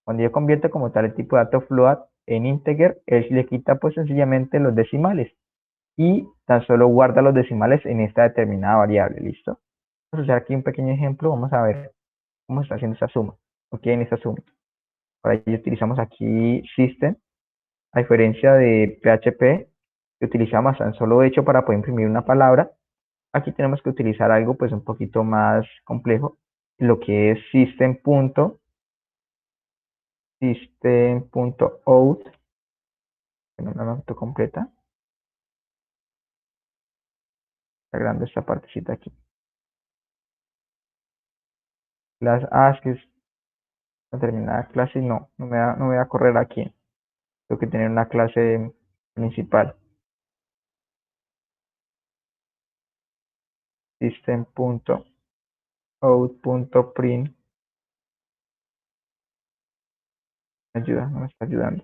Speaker 1: Cuando yo convierto como tal el tipo de dato float en integer, él le quita pues sencillamente los decimales y tan solo guarda los decimales en esta determinada variable, ¿listo? Vamos a hacer aquí un pequeño ejemplo, vamos a ver cómo está haciendo esta suma, ok, en esta suma. Para ello utilizamos aquí system, a diferencia de PHP, que utilizamos tan solo hecho para poder imprimir una palabra. Aquí tenemos que utilizar algo pues un poquito más complejo, lo que es system.out, en una nota completa, agrando esta partecita aquí. Es que es una determinada clase, no me va a correr aquí. Tengo que tener una clase principal. System.out.print ayuda, no me está ayudando.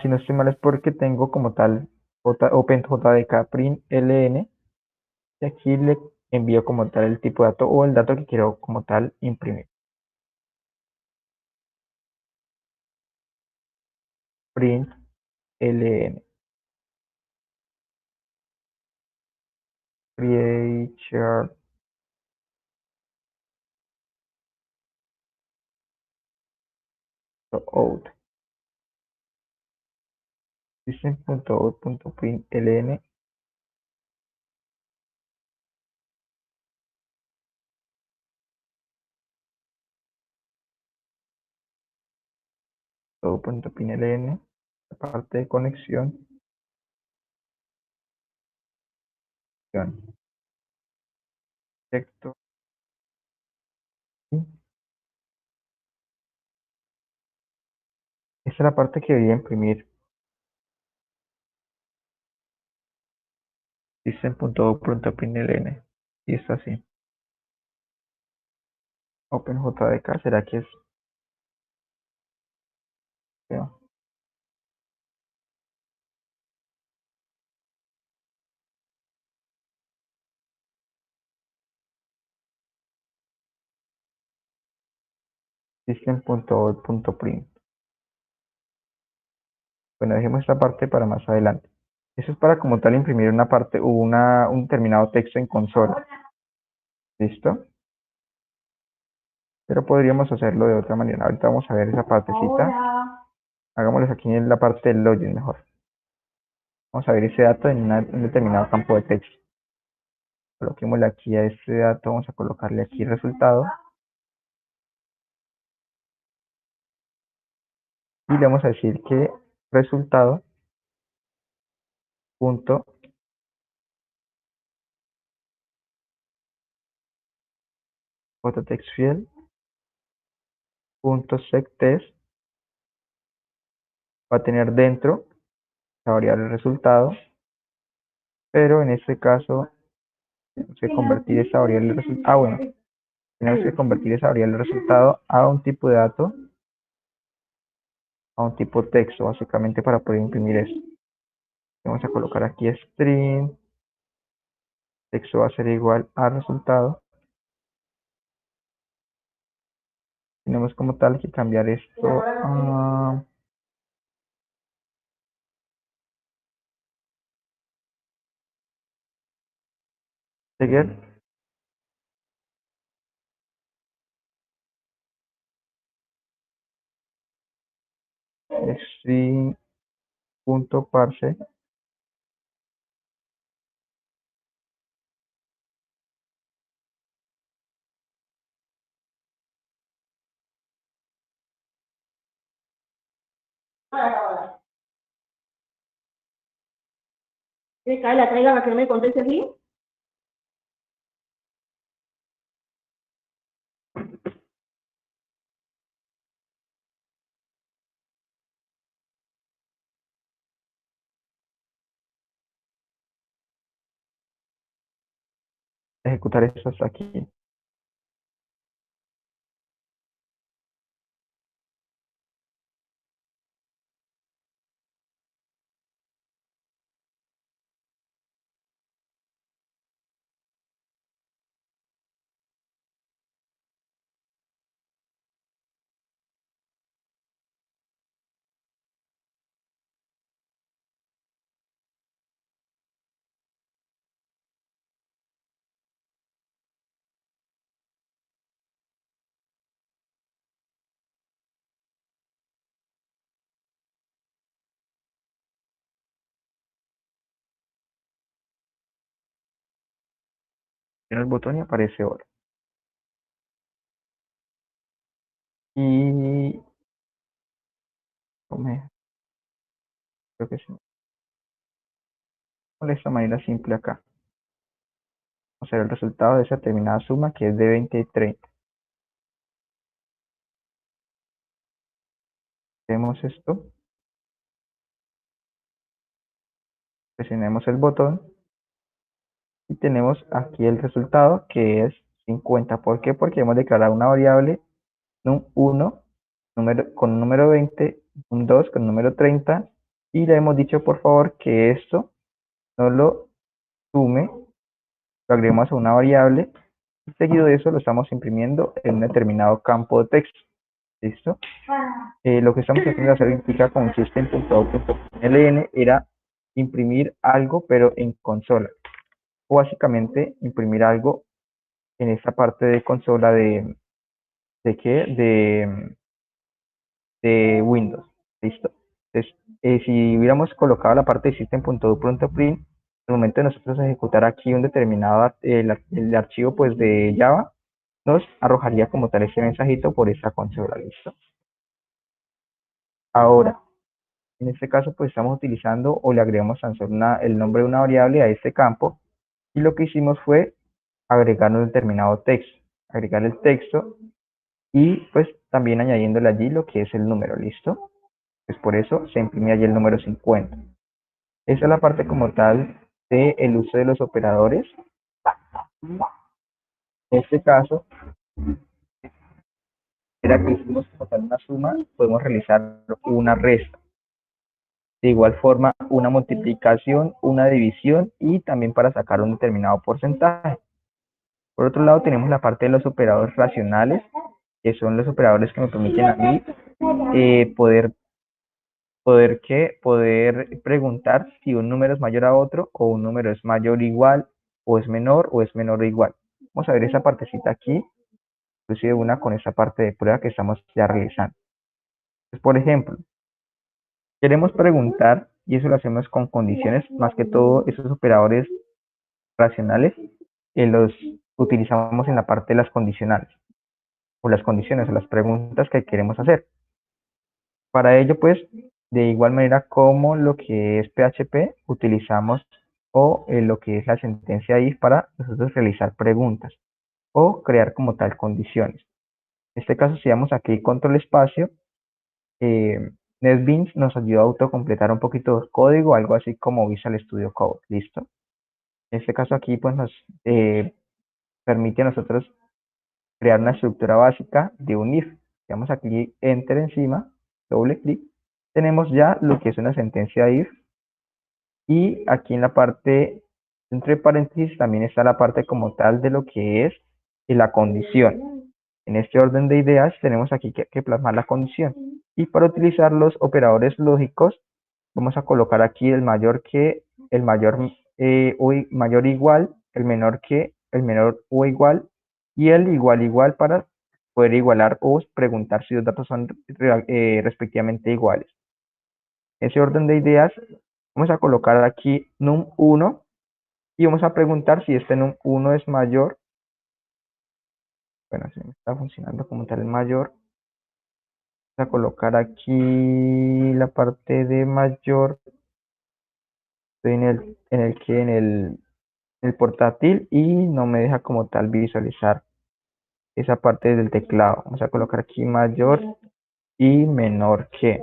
Speaker 1: Si no estoy mal es porque tengo como tal OpenJDK print ln y aquí le envío como tal el tipo de dato o el dato que quiero como tal imprimir. Print ln create chart out system.out.print ln out.println, la parte de conexión, texto y esta es la parte que debería imprimir system.out.println y está así. OpenJDK, ¿será que es feo? System.out.print. Bueno, dejemos esta parte para más adelante. Eso es para como tal imprimir una parte o un determinado texto en consola. ¿Listo? Pero podríamos hacerlo de otra manera. Ahorita vamos a ver esa partecita.
Speaker 3: Hola.
Speaker 1: Hagámoslo aquí en la parte del login mejor. Vamos a ver ese dato en un determinado campo de texto. Coloquémosle aquí a este dato, vamos a colocarle aquí resultado. Y le vamos a decir que resultado punto phototextfield punto sectest va a tener dentro la variable resultado, pero en este caso tenemos que convertir esa variable resultado. Bueno, tenemos que convertir esa variable resultado a un tipo de dato, a un tipo texto, básicamente para poder imprimir esto. Vamos a colocar aquí string, texto va a ser igual a resultado. Tenemos como tal que cambiar esto a get string punto parse
Speaker 3: Que cae la traigan a que no me conteste así.
Speaker 1: ejecutar esto hasta aquí. En el botón y aparece oro. Y creo que sí. De esta manera simple acá. Vamos a ver el resultado de esa determinada suma que es de 20 y 30. Vemos esto. Presionemos el botón y tenemos aquí el resultado que es 50. ¿Por qué? Porque hemos declarado una variable, un 1 con un número 20, un 2 con un número 30 y le hemos dicho por favor que esto no lo sume, lo agreguemos a una variable y seguido de eso lo estamos imprimiendo en un determinado campo de texto. ¿Listo? Lo que estamos haciendo hacer implica con system.out.ln era imprimir algo pero en consola o básicamente imprimir algo en esta parte de consola ¿de qué? De Windows. ¿Listo? Entonces, si hubiéramos colocado la parte de system.out.print, al momento de nosotros ejecutar aquí un determinado el archivo pues de Java, nos arrojaría como tal ese mensajito por esta consola. ¿Listo? Ahora, en este caso pues estamos utilizando o le agregamos tan solo el nombre de una variable a este campo y lo que hicimos fue agregar un determinado texto, agregar el texto y pues también añadiéndole allí lo que es el número. ¿Listo? Pues por eso se imprime allí el número 50. Esa es la parte como tal del uso de los operadores. En este caso, era que hicimos como tal una suma, podemos realizar una resta. De igual forma, una multiplicación, una división y también para sacar un determinado porcentaje. Por otro lado, tenemos la parte de los operadores racionales, que son los operadores que me permiten a mí poder preguntar si un número es mayor a otro o un número es mayor o igual o es menor o igual. Vamos a ver esa partecita aquí, inclusive una con esa parte de prueba que estamos ya realizando. Entonces, por ejemplo, queremos preguntar, y eso lo hacemos con condiciones, más que todo esos operadores racionales, los utilizamos en la parte de las condicionales, o las condiciones, o las preguntas que queremos hacer. Para ello, pues, de igual manera como lo que es PHP, utilizamos lo que es la sentencia if para nosotros realizar preguntas o crear como tal condiciones. En este caso, si damos aquí control espacio, NetBeans nos ayuda a autocompletar un poquito de código, algo así como Visual Studio Code. ¿Listo? En este caso aquí, pues, nos permite a nosotros crear una estructura básica de un if. Damos aquí enter encima, doble clic, tenemos ya lo que es una sentencia if y aquí en la parte entre paréntesis también está la parte como tal de lo que es la condición. En este orden de ideas tenemos aquí que plasmar la condición y para utilizar los operadores lógicos vamos a colocar aquí el mayor que, el mayor o mayor igual, el menor que, el menor o igual y el igual para poder igualar o preguntar si los datos son respectivamente iguales. ese orden de ideas, vamos a colocar aquí num1 y vamos a preguntar si este num1 es mayor. Bueno, si me está funcionando como tal el mayor. Vamos a colocar aquí la parte de mayor. Estoy en el portátil y no me deja como tal visualizar esa parte del teclado. Vamos a colocar aquí mayor y menor que.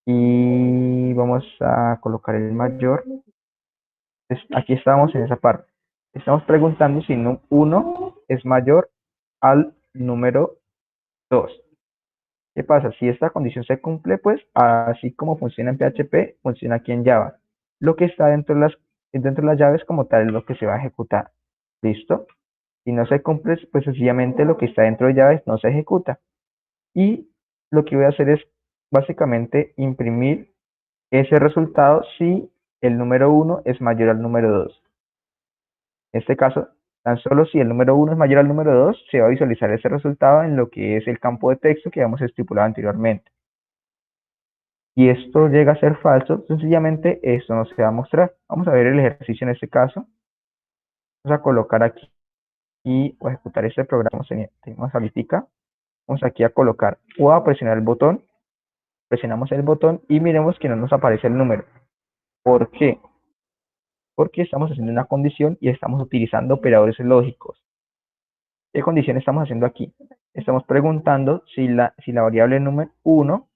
Speaker 1: Y vamos a colocar el mayor. Aquí estamos en esa parte. Estamos preguntando si 1 es mayor al número 2. ¿Qué pasa? Si esta condición se cumple, pues así como funciona en PHP, funciona aquí en Java. Lo que está dentro de las llaves como tal es lo que se va a ejecutar. ¿Listo? Si no se cumple, pues sencillamente lo que está dentro de llaves no se ejecuta. Y lo que voy a hacer es básicamente imprimir ese resultado si el número 1 es mayor al número 2. En este caso, tan solo si el número 1 es mayor al número 2, se va a visualizar ese resultado en lo que es el campo de texto que habíamos estipulado anteriormente. Si esto llega a ser falso, sencillamente esto no se va a mostrar. Vamos a ver el ejercicio en este caso. Vamos a colocar aquí y a ejecutar este programa. Tenemos ahorita. Vamos aquí a colocar o a presionar el botón. Presionamos el botón y miremos que no nos aparece el número. ¿Por qué? Porque estamos haciendo una condición y estamos utilizando operadores lógicos. ¿Qué condición estamos haciendo aquí? Estamos preguntando si la variable número 1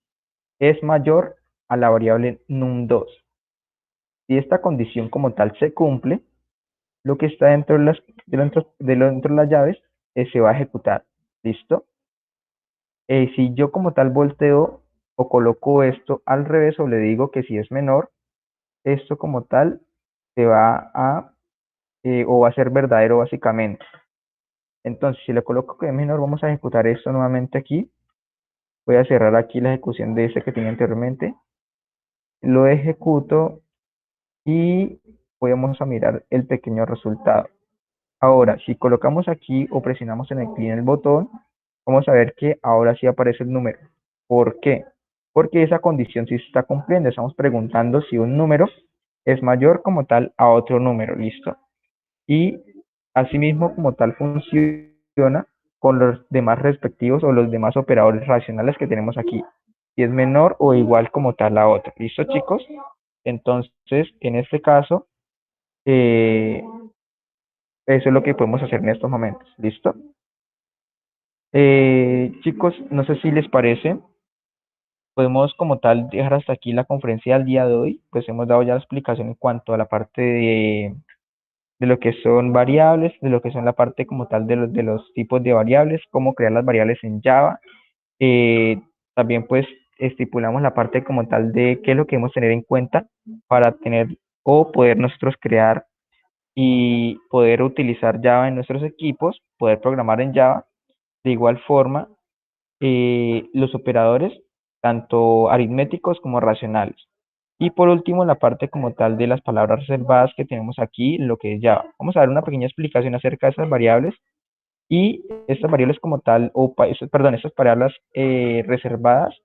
Speaker 1: es mayor a la variable num2. Si esta condición como tal se cumple, lo que está dentro de las llaves se va a ejecutar. ¿Listo? Si yo como tal volteo o coloco esto al revés o le digo que si es menor, esto como tal se va o va a ser verdadero básicamente. Entonces, si le coloco que es menor, vamos a ejecutar esto nuevamente aquí. Voy a cerrar aquí la ejecución de este que tenía anteriormente. Lo ejecuto y vamos a mirar el pequeño resultado. Ahora, si colocamos aquí o presionamos en el botón, vamos a ver que ahora sí aparece el número. ¿Por qué? Porque esa condición sí se está cumpliendo. Estamos preguntando si un número es mayor como tal a otro número. ¿Listo? Y asimismo como tal funciona con los demás respectivos o los demás operadores racionales que tenemos aquí. Si es menor o igual como tal a otro. ¿Listo, chicos? Entonces, en este caso, eh, eso es lo que podemos hacer en estos momentos. ¿Listo? Chicos, no sé si les parece, podemos como tal dejar hasta aquí la conferencia del día de hoy. Pues hemos dado ya la explicación en cuanto a la parte de lo que son variables, de lo que son la parte como tal de los tipos de variables, cómo crear las variables en Java. También pues estipulamos la parte como tal de qué es lo que debemos tener en cuenta para tener o poder nosotros crear y poder utilizar Java en nuestros equipos, poder programar en Java. De igual forma, los operadores, tanto aritméticos como racionales. Y por último, la parte como tal de las palabras reservadas que tenemos aquí, lo que es Java. Vamos a dar una pequeña explicación acerca de estas variables y estas variables como tal, perdón, estas palabras reservadas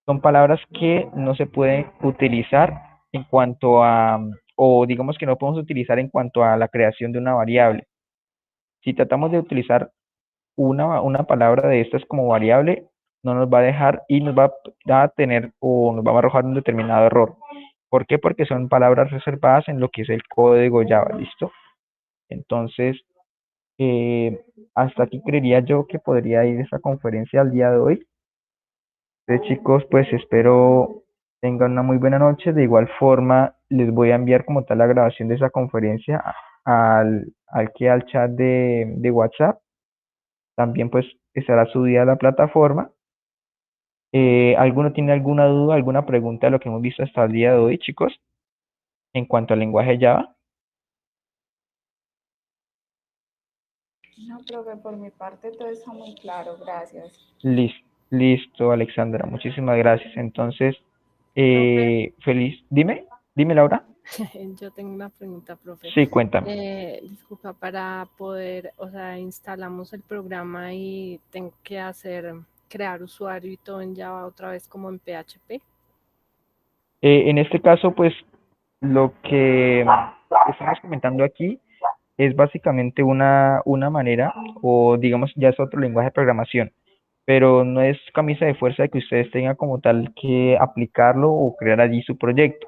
Speaker 1: son palabras que no se pueden utilizar en cuanto a, o digamos que no podemos utilizar en cuanto a la creación de una variable. Si tratamos de utilizar una palabra de estas como variable, no nos va a dejar y nos va a tener o nos va a arrojar un determinado error. ¿Por qué? Porque son palabras reservadas en lo que es el código Java, ¿listo? Entonces, hasta aquí creería yo que podría ir esta conferencia al día de hoy. Entonces, chicos, pues espero tengan una muy buena noche. De igual forma, les voy a enviar como tal la grabación de esa conferencia al chat de WhatsApp. También pues estará subida a la plataforma. ¿Alguno tiene alguna duda, alguna pregunta de lo que hemos visto hasta el día de hoy, chicos, en cuanto al lenguaje Java?
Speaker 4: No, profe, por mi parte todo está muy claro, gracias.
Speaker 1: Listo, Alexandra, muchísimas gracias. Entonces, feliz. Dime, Laura.
Speaker 5: Yo tengo una pregunta, profe.
Speaker 1: Sí, cuéntame.
Speaker 5: Disculpa, para poder, o sea, instalamos el programa y tengo que crear usuario y todo en Java otra vez como en PHP.
Speaker 1: En este caso, pues lo que estamos comentando aquí es básicamente una manera, o digamos, ya es otro lenguaje de programación, pero no es camisa de fuerza de que ustedes tengan como tal que aplicarlo o crear allí su proyecto.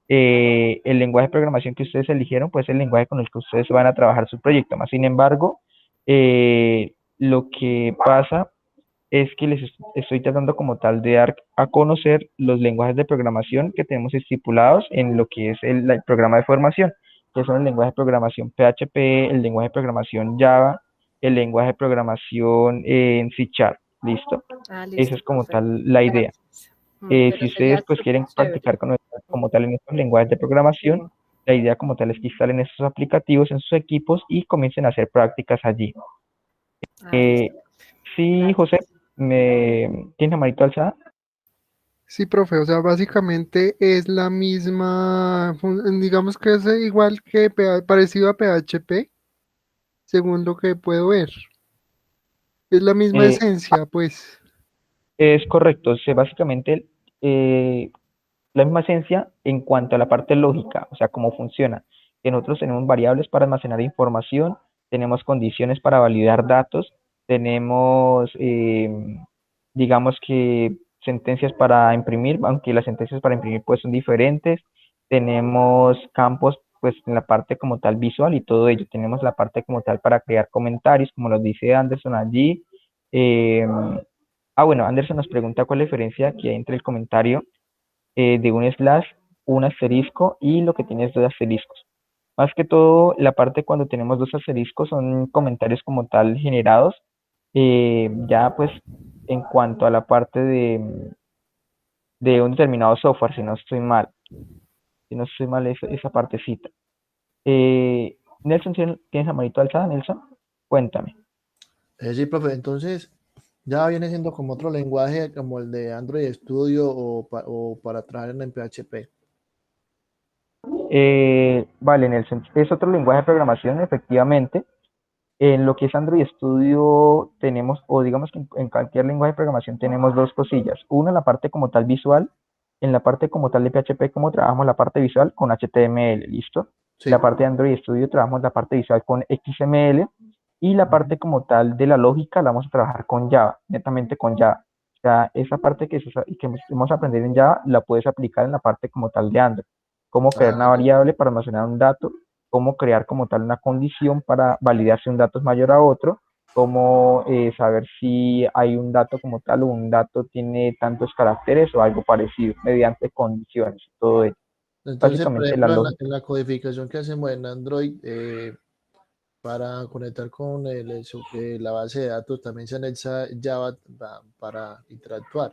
Speaker 1: El lenguaje de programación que ustedes eligieron, pues es el lenguaje con el que ustedes van a trabajar su proyecto. Más sin embargo, lo que pasa es que estoy tratando como tal de dar a conocer los lenguajes de programación que tenemos estipulados en lo que es el programa de formación, que son el lenguaje de programación PHP, el lenguaje de programación Java, el lenguaje de programación en C Sharp. ¿Listo?
Speaker 5: Ah,
Speaker 1: Esa
Speaker 5: listo,
Speaker 1: es como
Speaker 5: profe.
Speaker 1: tal la idea.
Speaker 5: Gracias.
Speaker 1: Si
Speaker 5: Pero
Speaker 1: ustedes
Speaker 5: sería
Speaker 1: pues
Speaker 5: súper
Speaker 1: quieren
Speaker 5: chévere.
Speaker 1: practicar como
Speaker 5: Mm,
Speaker 1: tal en estos lenguajes de
Speaker 5: sí.
Speaker 1: programación, la idea como tal es que instalen estos aplicativos en sus equipos y comiencen a hacer prácticas allí.
Speaker 5: Ah, listo.
Speaker 1: Sí, José,
Speaker 5: Gracias.
Speaker 1: ¿tienes la manito alzada?
Speaker 6: Sí, profe, o sea, básicamente es la misma, digamos que es igual que parecido a PHP, según lo que puedo ver. Es la misma
Speaker 1: Eh,
Speaker 6: esencia, pues.
Speaker 1: es correcto, básicamente eh, la misma esencia en cuanto a la parte lógica, o sea, cómo funciona. Que nosotros tenemos variables para almacenar información, tenemos condiciones para validar datos, tenemos, digamos que sentencias para imprimir, aunque las sentencias para imprimir pues son diferentes, tenemos campos pues en la parte como tal visual y todo ello, tenemos la parte como tal para crear comentarios, como lo dice Anderson allí. Eh, bueno, Anderson nos pregunta cuál es la diferencia que hay entre el comentario de un slash, un asterisco y lo que tiene es dos asteriscos. Más que todo, la parte cuando tenemos dos asteriscos son comentarios como tal generados. Ya pues en cuanto a la parte de un determinado software, si no estoy mal esa partecita. Nelson, ¿tienes la manito alzada, Nelson? Cuéntame.
Speaker 7: Sí, profe, entonces ya viene siendo como otro lenguaje como el de Android Studio o para trabajar en PHP.
Speaker 1: Vale, Nelson, es otro lenguaje de programación, efectivamente. En lo que es Android Studio tenemos, o digamos que en cualquier lenguaje de programación tenemos dos cosillas. Una, la parte como tal visual. En la parte como tal de PHP, como trabajamos la parte visual con HTML, ¿listo? La
Speaker 7: Sí.
Speaker 1: parte de Android Studio trabajamos la parte visual con XML y la parte como tal de la lógica la vamos a trabajar con Java, netamente con Java. O sea, esa parte que hemos aprendido en Java la puedes aplicar en la parte como tal de Android. Cómo crear una
Speaker 7: Ah, listo.
Speaker 1: variable para almacenar un dato, cómo crear como tal una condición para validar si un dato es mayor a otro, cómo saber si hay un dato como tal o un dato tiene tantos caracteres o algo parecido mediante condiciones, todo ello.
Speaker 7: Entonces, por
Speaker 1: Básicamente la
Speaker 7: ejemplo,
Speaker 1: lógica.
Speaker 7: en la codificación que hacemos en Android para conectar con la base de datos, también se anexa Java para interactuar.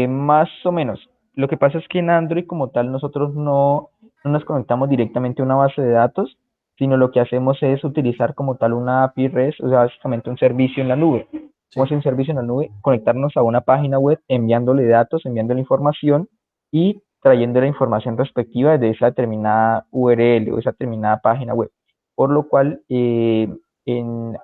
Speaker 1: Más o menos. Lo que pasa es que en Android como tal nosotros no nos conectamos directamente a una base de datos, sino lo que hacemos es utilizar como tal una API REST, o sea, básicamente un servicio en la nube. Como es
Speaker 7: Sí.
Speaker 1: un servicio en la nube, conectarnos a una página web, enviándole datos, enviándole información y trayendo la información respectiva de esa determinada URL o esa determinada página web. Por lo cual,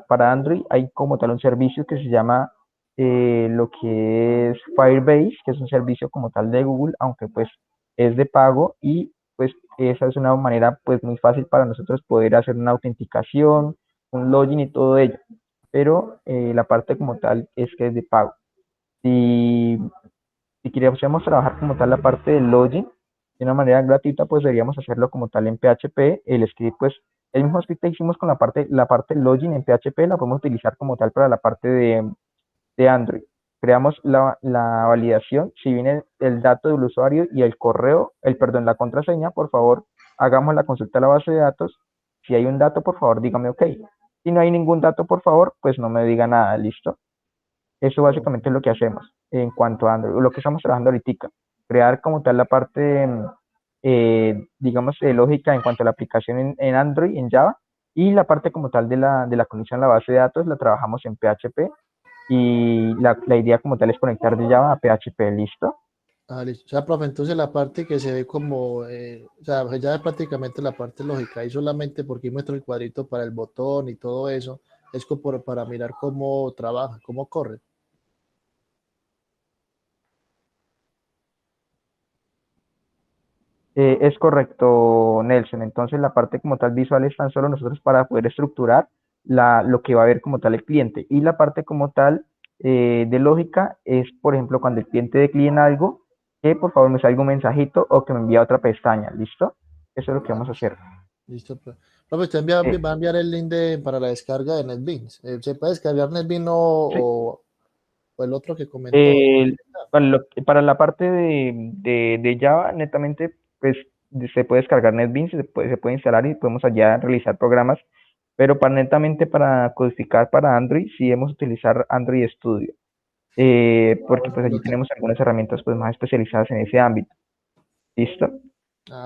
Speaker 1: para Android hay como tal un servicio que se llama lo que es Firebase, que es un servicio como tal de Google, aunque pues es de pago y pues esa es una manera pues muy fácil para nosotros poder hacer una autenticación, un login y todo ello, pero la parte como tal es que es de pago. Si, si queríamos trabajar como tal la parte del login de una manera gratuita, pues deberíamos hacerlo como tal en PHP, el script pues el mismo script que hicimos con la parte del login en PHP la podemos utilizar como tal para la parte de Android. Creamos la validación. Si viene el dato del usuario y el correo, perdón, la contraseña, por favor, hagamos la consulta a la base de datos. Si hay un dato, por favor, dígame OK. Si no hay ningún dato, por favor, pues no me diga nada, ¿listo? Eso básicamente es lo que hacemos en cuanto a Android, lo que estamos trabajando ahorita. Crear como tal la parte, digamos, lógica en cuanto a la aplicación en Android, en Java, y la parte como tal de la conexión a la base de datos la trabajamos en PHP y la idea como tal es conectar de Java a PHP, ¿listo?
Speaker 7: Ah, listo. O sea, profe, entonces la parte que se ve como, o sea, pues ya es prácticamente la parte lógica, y solamente porque muestra el cuadrito para el botón y todo eso, es como para mirar cómo trabaja, cómo corre.
Speaker 1: Es correcto, Nelson. Entonces, la parte como tal visual es tan solo nosotros para poder estructurar lo que va a ver como tal el cliente. Y la parte como tal de lógica es, por ejemplo, cuando el cliente decline algo, que por favor me salga un mensajito o que me envíe a otra pestaña. ¿Listo? Eso es lo que vamos a hacer.
Speaker 7: Listo, profe. Profe, usted
Speaker 1: Eh,
Speaker 7: va a enviar el link para la descarga de NetBeans. ¿Se puede descargar NetBeans
Speaker 1: sí.
Speaker 7: o el otro que comentó?
Speaker 1: Para la parte de Java, netamente, pues se puede descargar NetBeans, se puede instalar y podemos allá realizar programas, pero netamente para codificar para Android, sí debemos utilizar Android Studio, porque pues allí tenemos algunas herramientas pues más especializadas en ese ámbito. ¿Listo?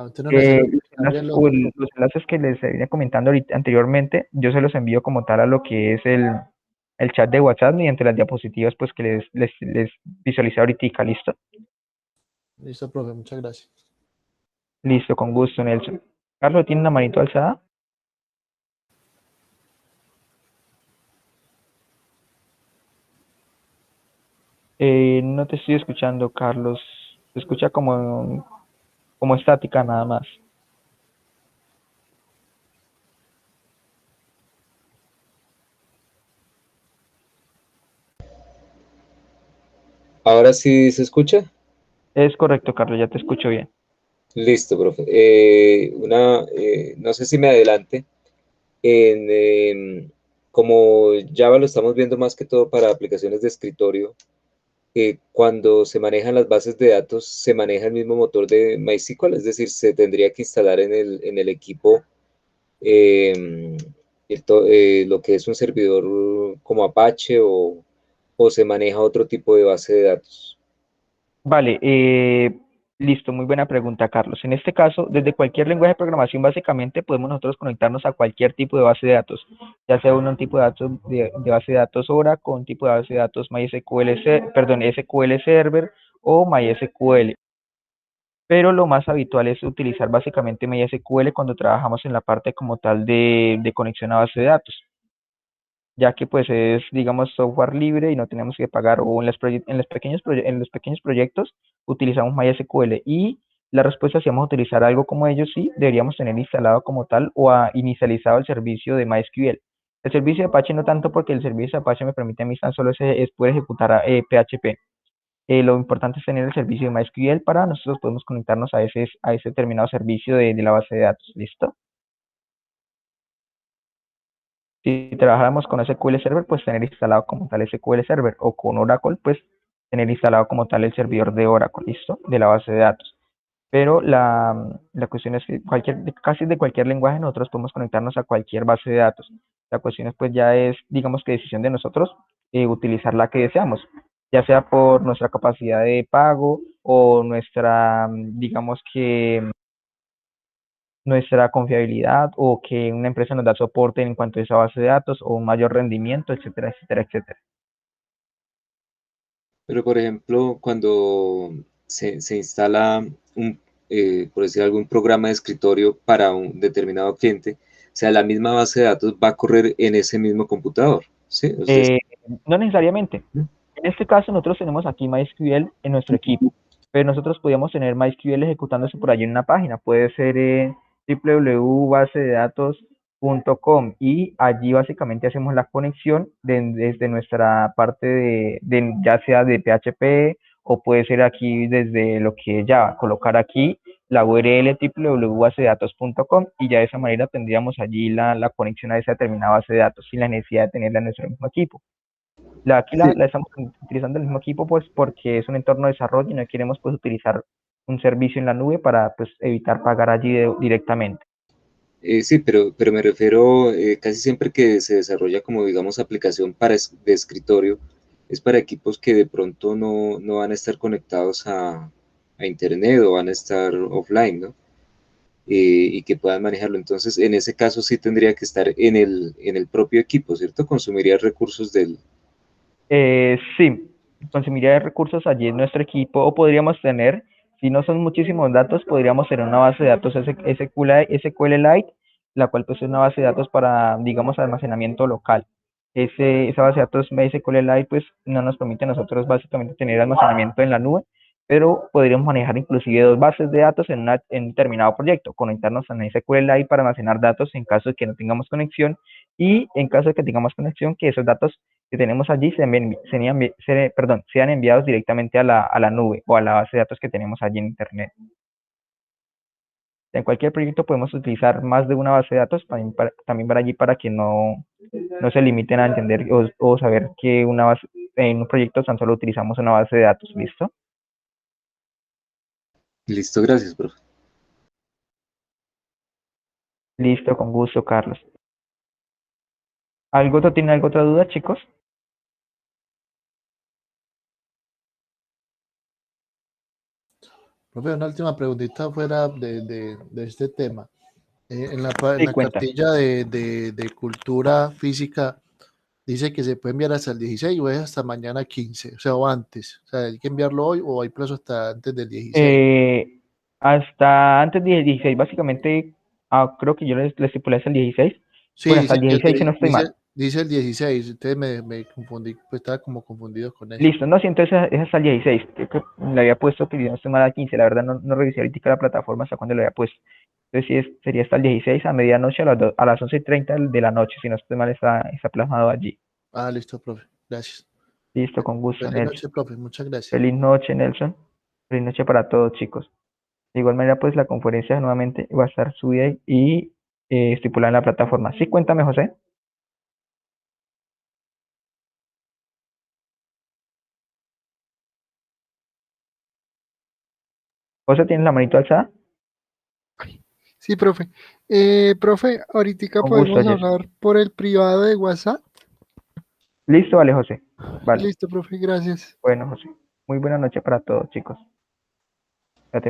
Speaker 7: Usted no necesita que descargue el otro.
Speaker 1: Los enlaces que les venía comentando anteriormente, yo se los envío como tal a lo que es el chat de WhatsApp mediante las diapositivas pues que les visualicé ahorita. ¿Listo?
Speaker 7: Listo, profe, muchas gracias.
Speaker 1: Listo, con gusto, Nelson. Carlos, ¿tiene una manito alzada? No te estoy escuchando, Carlos. Se escucha como estática nada más.
Speaker 8: Ahora sí se escucha.
Speaker 1: Es correcto, Carlos, ya te escucho bien.
Speaker 8: Listo, profe. No sé si me adelante. Como Java lo estamos viendo más que todo para aplicaciones de escritorio, cuando se manejan las bases de datos, se maneja el mismo motor de MySQL, es decir, se tendría que instalar en el equipo eh, lo que es un servidor como Apache o se maneja otro tipo de base de datos.
Speaker 1: Vale, listo, muy buena pregunta, Carlos. En este caso, desde cualquier lenguaje de programación, básicamente podemos nosotros conectarnos a cualquier tipo de base de datos, ya sea un tipo de datos de base de datos Oracle, un tipo de base de datos MySQL, SQL Server o MySQL. Pero lo más habitual es utilizar básicamente MySQL cuando trabajamos en la parte como tal de conexión a base de datos, ya que pues es, digamos, software libre y no tenemos que pagar, o en los pequeños proyectos utilizamos MySQL y la respuesta si vamos a utilizar algo como ellos, sí, deberíamos tener instalado como tal o inicializado el servicio de MySQL. El servicio de Apache no tanto porque el servicio de Apache me permite a mí tan solo es poder ejecutar PHP. Lo importante es tener el servicio de MySQL para nosotros podemos conectarnos a ese determinado servicio de la base de datos. ¿Listo? Si trabajáramos con SQL Server, pues tener instalado como tal SQL Server, o con Oracle, pues tener instalado como tal el servidor de Oracle, ¿listo? De la base de datos. Pero la cuestión es que casi de cualquier lenguaje nosotros podemos conectarnos a cualquier base de datos. La cuestión es pues ya es, digamos que decisión de nosotros utilizar la que deseamos, ya sea por nuestra capacidad de pago o digamos que nuestra confiabilidad o que una empresa nos da soporte en cuanto a esa base de datos o un mayor rendimiento, etcétera, etcétera, etcétera.
Speaker 8: Pero, por ejemplo, cuando se instala por decir algún programa de escritorio para un determinado cliente, o sea, la misma base de datos va a correr en ese mismo computador, ¿sí? O sea,
Speaker 1: No necesariamente. En este caso nosotros tenemos aquí MySQL en nuestro equipo, pero nosotros podríamos tener MySQL ejecutándose por allí en una página, puede ser en www.basededatos.com y allí básicamente hacemos la conexión desde nuestra parte ya sea de PHP o puede ser aquí desde lo que es Java, colocar aquí la URL www.basededatos.com y ya de esa manera tendríamos allí la conexión a esa determinada base de datos sin la necesidad de tenerla en nuestro mismo equipo. Aquí la estamos utilizando el mismo equipo pues porque es un entorno de desarrollo y no queremos pues utilizar un servicio en la nube para pues evitar pagar allí directamente.
Speaker 8: sí, pero me refiero casi siempre que se desarrolla como, digamos, aplicación de escritorio, es para equipos que de pronto no van a estar conectados a Internet o van a estar offline, ¿no? Y que puedan manejarlo. Entonces, en ese caso sí tendría que estar en el propio equipo, ¿cierto? Consumiría recursos del...
Speaker 1: Sí, consumiría recursos allí en nuestro equipo o podríamos tener, si no son muchísimos datos, podríamos tener una base de datos SQLite, la cual pues es una base de datos para, digamos, almacenamiento local. Esa base de datos SQLite pues no nos permite a nosotros básicamente tener almacenamiento en la nube, pero podríamos manejar inclusive dos bases de datos en un determinado proyecto, conectarnos a SQL ahí para almacenar datos en caso de que no tengamos conexión, y en caso de que tengamos conexión, que esos datos que tenemos allí sean enviados directamente a la nube o a la base de datos que tenemos allí en Internet. En cualquier proyecto podemos utilizar más de una base de datos, también para allí, para que no se limiten a entender o saber que en un proyecto tan solo utilizamos una base de datos. ¿Listo?
Speaker 8: Listo, gracias, profe.
Speaker 1: Listo, con gusto, Carlos. ¿Tienen alguna otra duda, chicos?
Speaker 7: Profe, una última preguntita fuera de este tema. En la
Speaker 1: Sí, cuéntame.
Speaker 7: cartilla de cultura física dice que se puede enviar hasta el 16 o es hasta mañana 15, o sea, o antes. O sea, hay que enviarlo hoy o hay plazo hasta antes del 16.
Speaker 1: Hasta antes del 16, básicamente, creo que yo le estipulé hasta el 16.
Speaker 7: Sí,
Speaker 1: Pues hasta
Speaker 7: dice,
Speaker 1: el 16, si no estoy mal.
Speaker 7: dice el 16, entonces me confundí, pues estaba como confundido con eso.
Speaker 1: Listo, no, sí, entonces es hasta el 16. Creo que le había puesto que yo no estoy mal a 15, la verdad no revisé ahorita la plataforma hasta cuándo le había puesto. Entonces sí, sería hasta el 16 a medianoche a las 11:30 de la noche, si no estoy mal, está plasmado allí.
Speaker 7: Ah, listo, profe, gracias.
Speaker 1: Listo, con gusto,
Speaker 7: Feliz
Speaker 1: Nelson.
Speaker 7: noche, profe, muchas gracias.
Speaker 1: Feliz noche, Nelson. Feliz noche para todos, chicos. De igual manera, pues la conferencia nuevamente va a estar subida y estipulada en la plataforma. Sí, cuéntame, José. José, ¿tienes la manito alzada?
Speaker 6: Sí, profe. Profe, ahorita
Speaker 1: Con gusto,
Speaker 6: podemos
Speaker 1: Jess.
Speaker 6: hablar por el privado de WhatsApp.
Speaker 1: Listo, vale, José. Vale.
Speaker 6: Listo, profe, gracias.
Speaker 1: Bueno, José. Muy buena noche para todos, chicos.